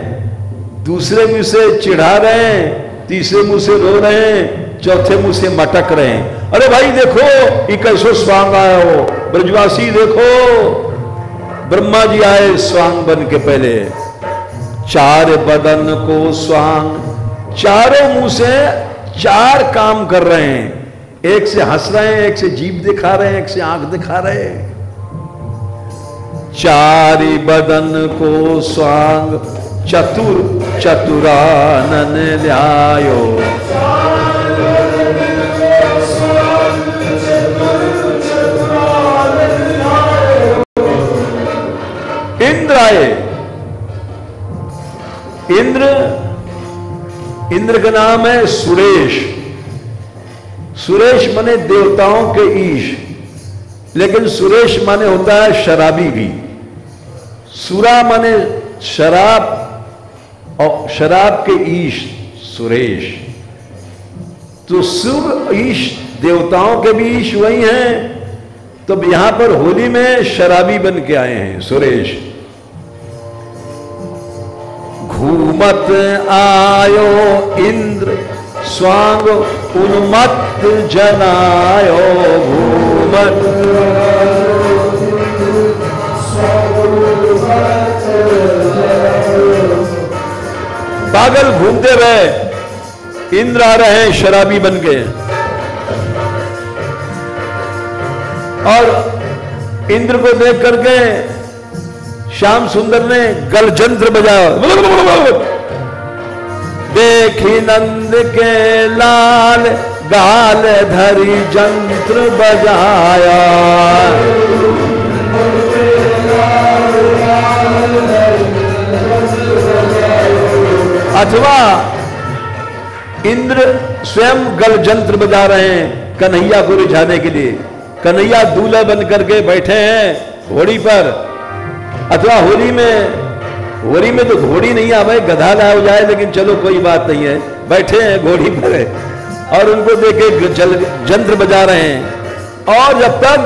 दूसरे मुंह से चिढ़ा रहे हैं, तीसरे मुंह से रो रहे हैं, चौथे मुंह से मटक रहे हैं। अरे भाई देखो ये कैसो स्वांग आया हो, ब्रजवासी देखो। ब्रह्मा जी आए स्वांग बन के पहले, चार बदन को स्वांग, चारों मुंह से चार काम कर रहे हैं। एक से हंस रहे हैं, एक से जीभ दिखा रहे हैं, एक से आंख दिखा रहे हैं। चारि बदन को स्वांग चतुर चतुरानन ल्यायो। इंद्र आए। इंद्र का नाम है सुरेश। सुरेश माने देवताओं के ईश, लेकिन सुरेश माने होता है शराबी भी। सुरा माने शराब, और शराब के ईश सुरेश। तो सुर ईश देवताओं के भी ईश वही हैं। तो यहां पर होली में शराबी बन के आए हैं सुरेश। घूमत आयो इंद्र स्वांग उन्मत्त जनायो। घूमत पागल घूमते रहे, इंद्र आ रहे हैं शराबी बन के। और इंद्र को देख करके श्याम सुंदर ने गलजंत्र बजाया। देखी नंद के लाल गाल धरी जंत्र बजाया। अथवा इंद्र स्वयं गलजंत्र बजा रहे हैं कन्हैया को रिझाने के लिए। कन्हैया दूल्हा बन करके बैठे हैं घोड़ी पर। अथवा होली में तो घोड़ी नहीं आ भाई, गधा ना हो जाए, लेकिन चलो कोई बात नहीं है, बैठे हैं घोड़ी पर और उनको देखे जंत्र बजा रहे हैं। और जब तक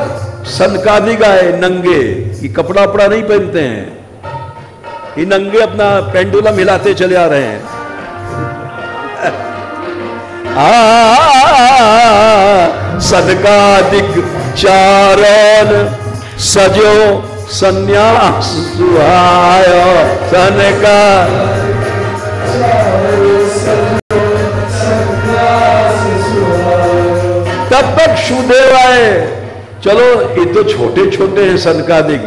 सनकादिक आए नंगे, ये कपड़ा वपड़ा नहीं पहनते हैं, ये नंगे अपना पेंडुलम हिलाते चले आ रहे हैं। सनकादिक चारण सजो सन्यास सुहायो। सनका तब तक सुदेव आए। चलो ये तो छोटे छोटे हैं सनकादिक।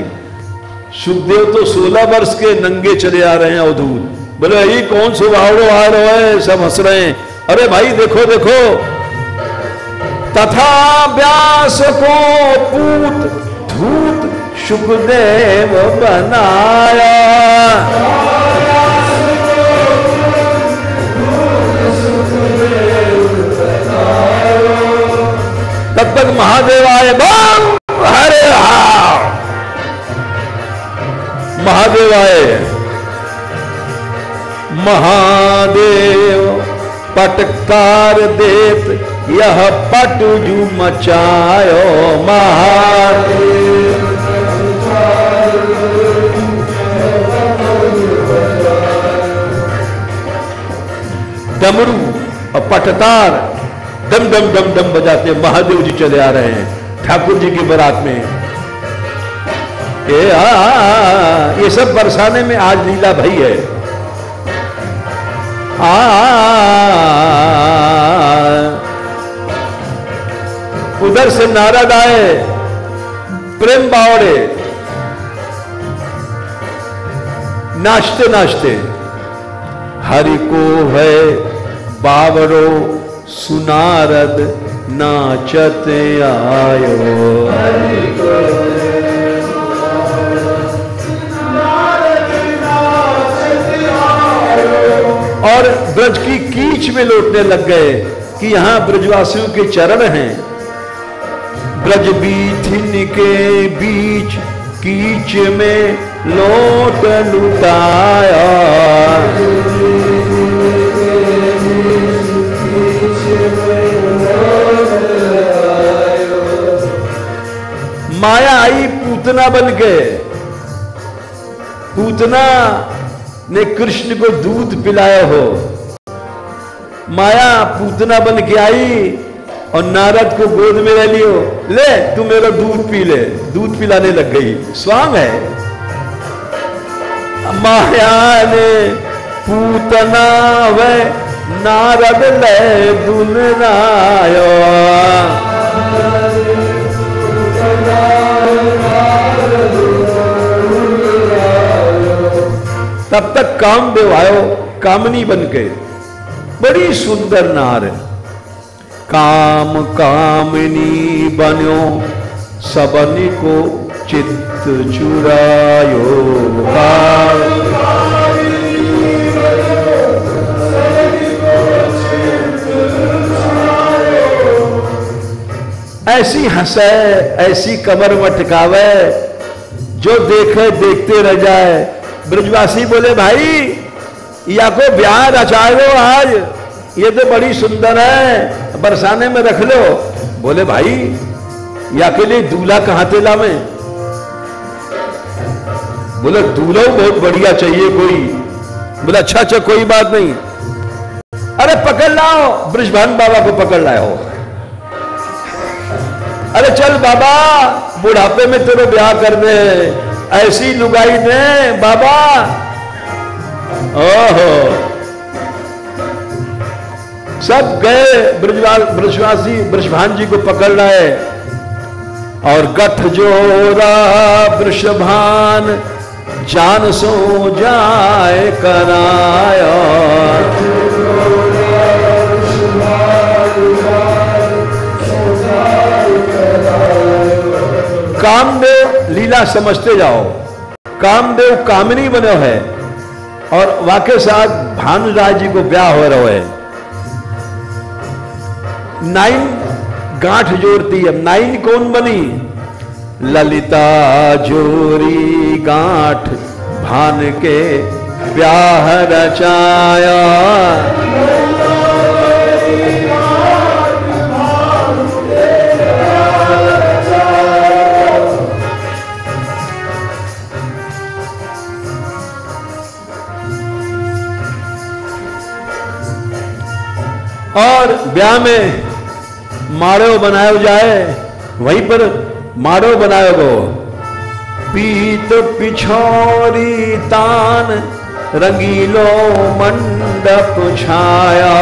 सुखदेव तो 16 वर्ष के नंगे चले आ रहे हैं अवधूत। बोले ये कौन सो वावड़ो आ रहा है, सब हंस रहे हैं। अरे भाई देखो देखो, तथा व्यास को पूत धूत सुखदेव बनाया। तब तक महादेव आए। हरे हा महादेव आए। महादेव पटकार देत यह पटजू मचायो। महादेव डमरू और पटतार दम दम दम दम बजाते महादेव जी चले आ रहे हैं ठाकुर जी की बारात में। ये सब बरसाने में आज लीला भई है। उधर से नारद आए प्रेम बावड़े, नाचते नाचते। हरि को है बावड़ो सुनारद नाचत आयो। और ब्रज की कीच में लौटने लग गए कि यहां ब्रजवासियों के चरण हैं। ब्रज बीथिन के बीच कीच में लोट लुटाया। माया आई पूतना बन के। पूतना ने कृष्ण को दूध पिलाया हो। माया पूतना बन के आई और नारद को गोद में ले लियो, ले तू मेरा दूध पी ले। दूध पिलाने लग गई। स्वांग है। माया ने पूतना व नारद ले दुलरायो। तब तक कामदेव आयो कामनी बन के। बड़ी सुंदर नार। काम कामनी बन्यो सबनी को चित्त चुरायो। ऐसी हंसे ऐसी कमर मटकावे जो देखे देखते रह जाए। ब्रजवासी बोले भाई या को ब्याह रचायो आज, ये तो बड़ी सुंदर है, बरसाने में रख लो। बोले भाई या के लिए दूल्हा कहां थे लावे? बोले दूल्हा बहुत बढ़िया चाहिए कोई। बोले अच्छा अच्छा कोई बात नहीं। अरे पकड़ लाओ, ब्रजभान बाबा को पकड़ लाओ। अरे चल बाबा बुढ़ापे में तेरे ब्याह कर दे, ऐसी लुगाई ने बाबा। ओहो सब गए ब्रजवासी ब्रजभान जी को पकड़ लाए और गठ जोरा वृषभान जान सो जाए कराया। कामदेव लीला समझते जाओ। कामदेव कामिनी बने है और वाके साथ भानुराज जी को ब्याह हो रहा है। नाइन गांठ जोड़ती है। नाइन कौन बनी? ललिता जोरी गांठ भान के ब्याह रचाया। और ब्याह में माड़ो बनायो जाए, वहीं पर माड़ो बनायो गो। पीत पिछोरी तान रंगीलो मंडप छाया।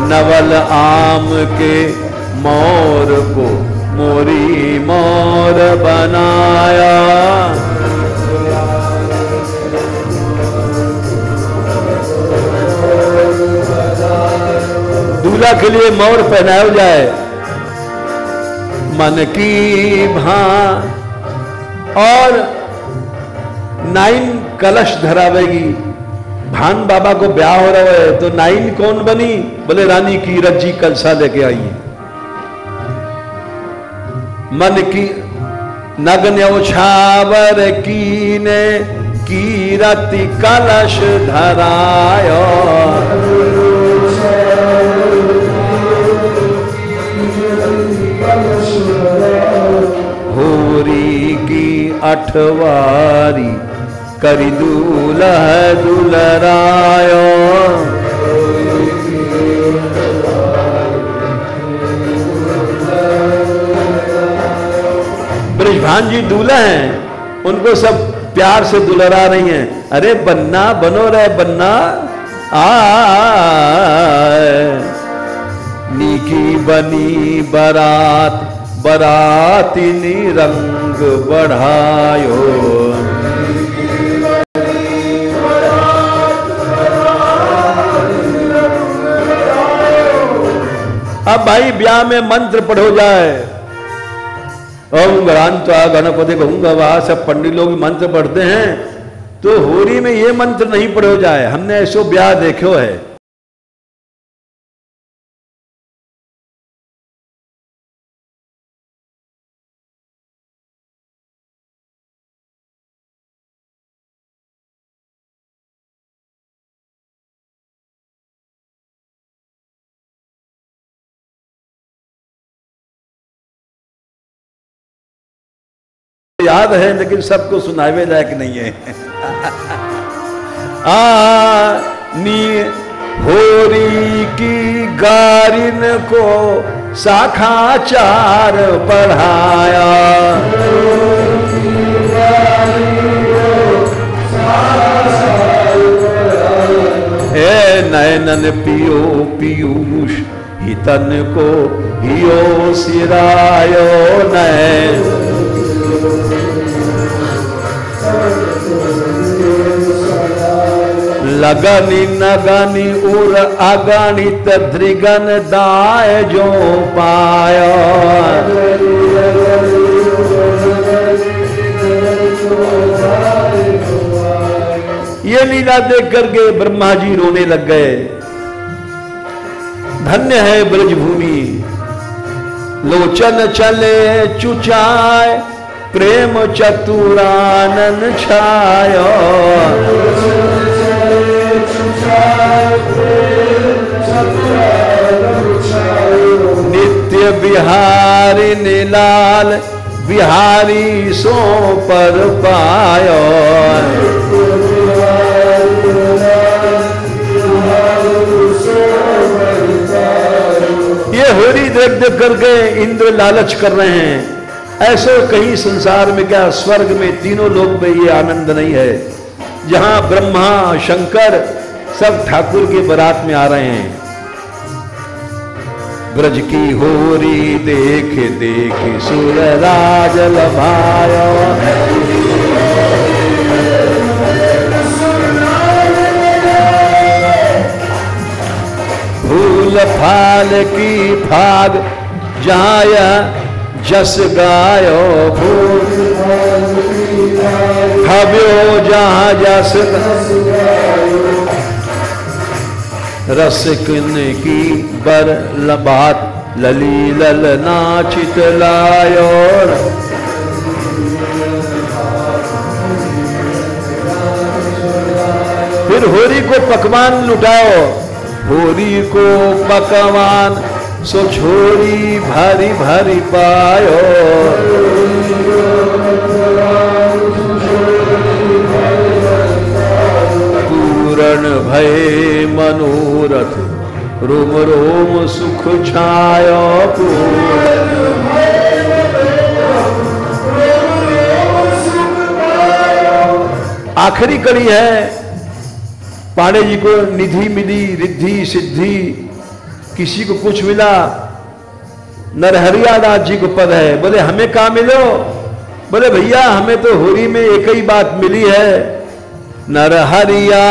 नवल आम के मोर को मोरी मोर बनाया। दूल्हा के लिए मोर पहनाया जाए। मन की भां और 9 कलश धरावेगी। भान बाबा को ब्याह हो रहा है तो 9 कौन बनी? बोले रानी की रज्जी कलसा लेके आई। मन की नग्न उछावर कीने कीरति कलश धरायो। होरी की अठवारी करी दूल्हा दुलरायो। ब्रजभान जी दूल्हा हैं, उनको सब प्यार से दुलरा रही हैं। अरे बन्ना बनो रे बन्ना आ नीकी बनी बरात बरातिनी रंग बढ़ायो। अब भाई ब्याह में मंत्र पढ़ो जाए, ओम गणान्त्वा गणपति गंगवा, सब पंडित लोग मंत्र पढ़ते हैं, तो होली में ये मंत्र नहीं पढ़ो जाए। हमने ऐसो ब्याह देखो है। याद है लेकिन सबको सुनावे लायक नहीं है। नी होरी की गारिन को शाखाचार पढ़ाया, हे नयनन पियो पीयूष हितन को हियो सिरायो नयन, लगनी नगनी उर अगणित धृगन दाय जो पाया, ये लीला देख करके ब्रह्मा जी रोने लग गए। धन्य है ब्रजभूमि, लोचन चले चुचाए प्रेम चतुरानन छायो, नित्य बिहारी नीलाल बिहारी सो पर पायो, ये होली देख देख करके इंद्र लालच कर रहे हैं। ऐसे कहीं संसार में, क्या स्वर्ग में, तीनों लोक में ये आनंद नहीं है, जहां ब्रह्मा शंकर सब ठाकुर की बारात में आ रहे हैं। ब्रज की होरी देख देख सुर राज लभायो, फूल फाल की फाग जाया जस गायो, हव्यो जहाँ जस रसिकन की बर लबात ललीलल नाचित लायो, फिर होरी को पकवान लुटाओ, होरी को पकवान सो छोरी भारी भारी पायो, पूर्ण भय मनोरथ रोम रोम सुख छायो, आखिरी कड़ी है। पांडे जी को निधि मिली, रिद्धि सिद्धि, किसी को कुछ मिला, नरहरियादास जी को पद है। बोले हमें कहाँ मिलो? बोले भैया हमें तो होली में एक ही बात मिली है, नरहरिया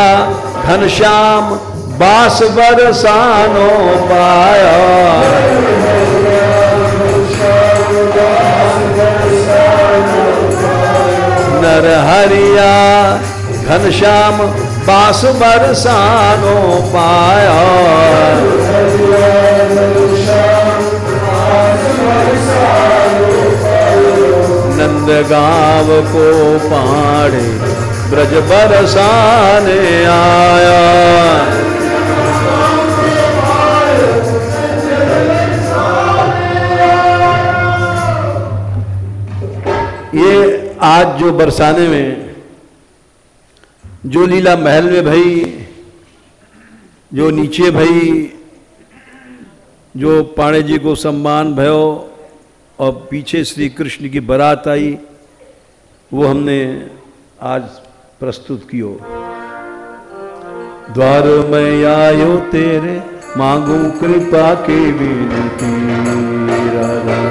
घनश्याम बास बरसानो पाया, नरहरिया घनश्याम बास बरसानो पाया, नंद गांव को पाड़े ब्रज बरसाने आया, ये आज जो बरसाने में जो लीला महल में भई, जो नीचे भई, जो पाणे जी को सम्मान भयो और पीछे श्री कृष्ण की बारात आई, वो हमने आज प्रस्तुत कियो। द्वार में आयो तेरे मांगू कृपा के विनती, राधा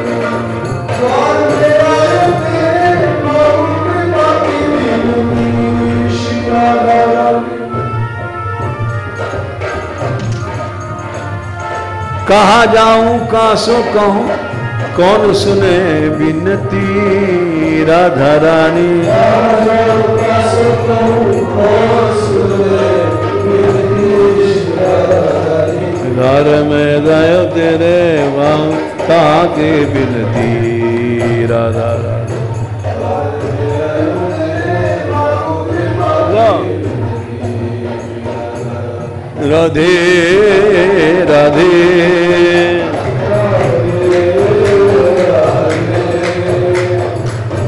कहाँ जाऊं कासो कहूं कौन सुने बिनती राधा रानी। घर में गयो तेरे वहाँ कहाँ के बिनती राधा रानी। राधे राधे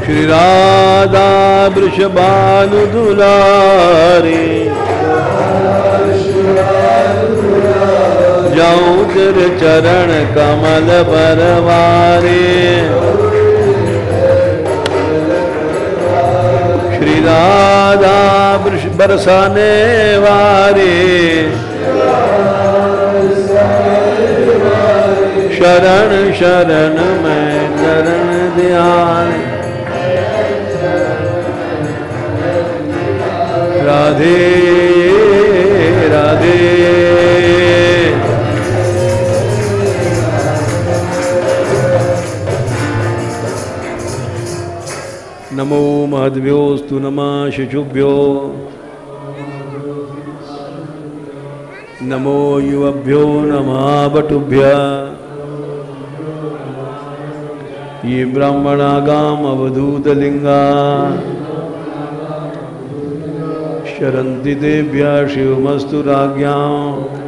श्री राधा वृषभानु दुलारी। जाऊं तेरे चरण कमल परवारे। श्री राधा बरसाने वारे। शरण शरण में चरण ध्यान। राधे राधे नमो महद्भ्योस्तु नमः शिशुभ्यो। नमो युवभ्यो नमः बटुभ्यः। ये ब्राह्मणागाम अवधूतलिंगा शरन्ति देभ्यः शिवमस्तु राज्ञाम्।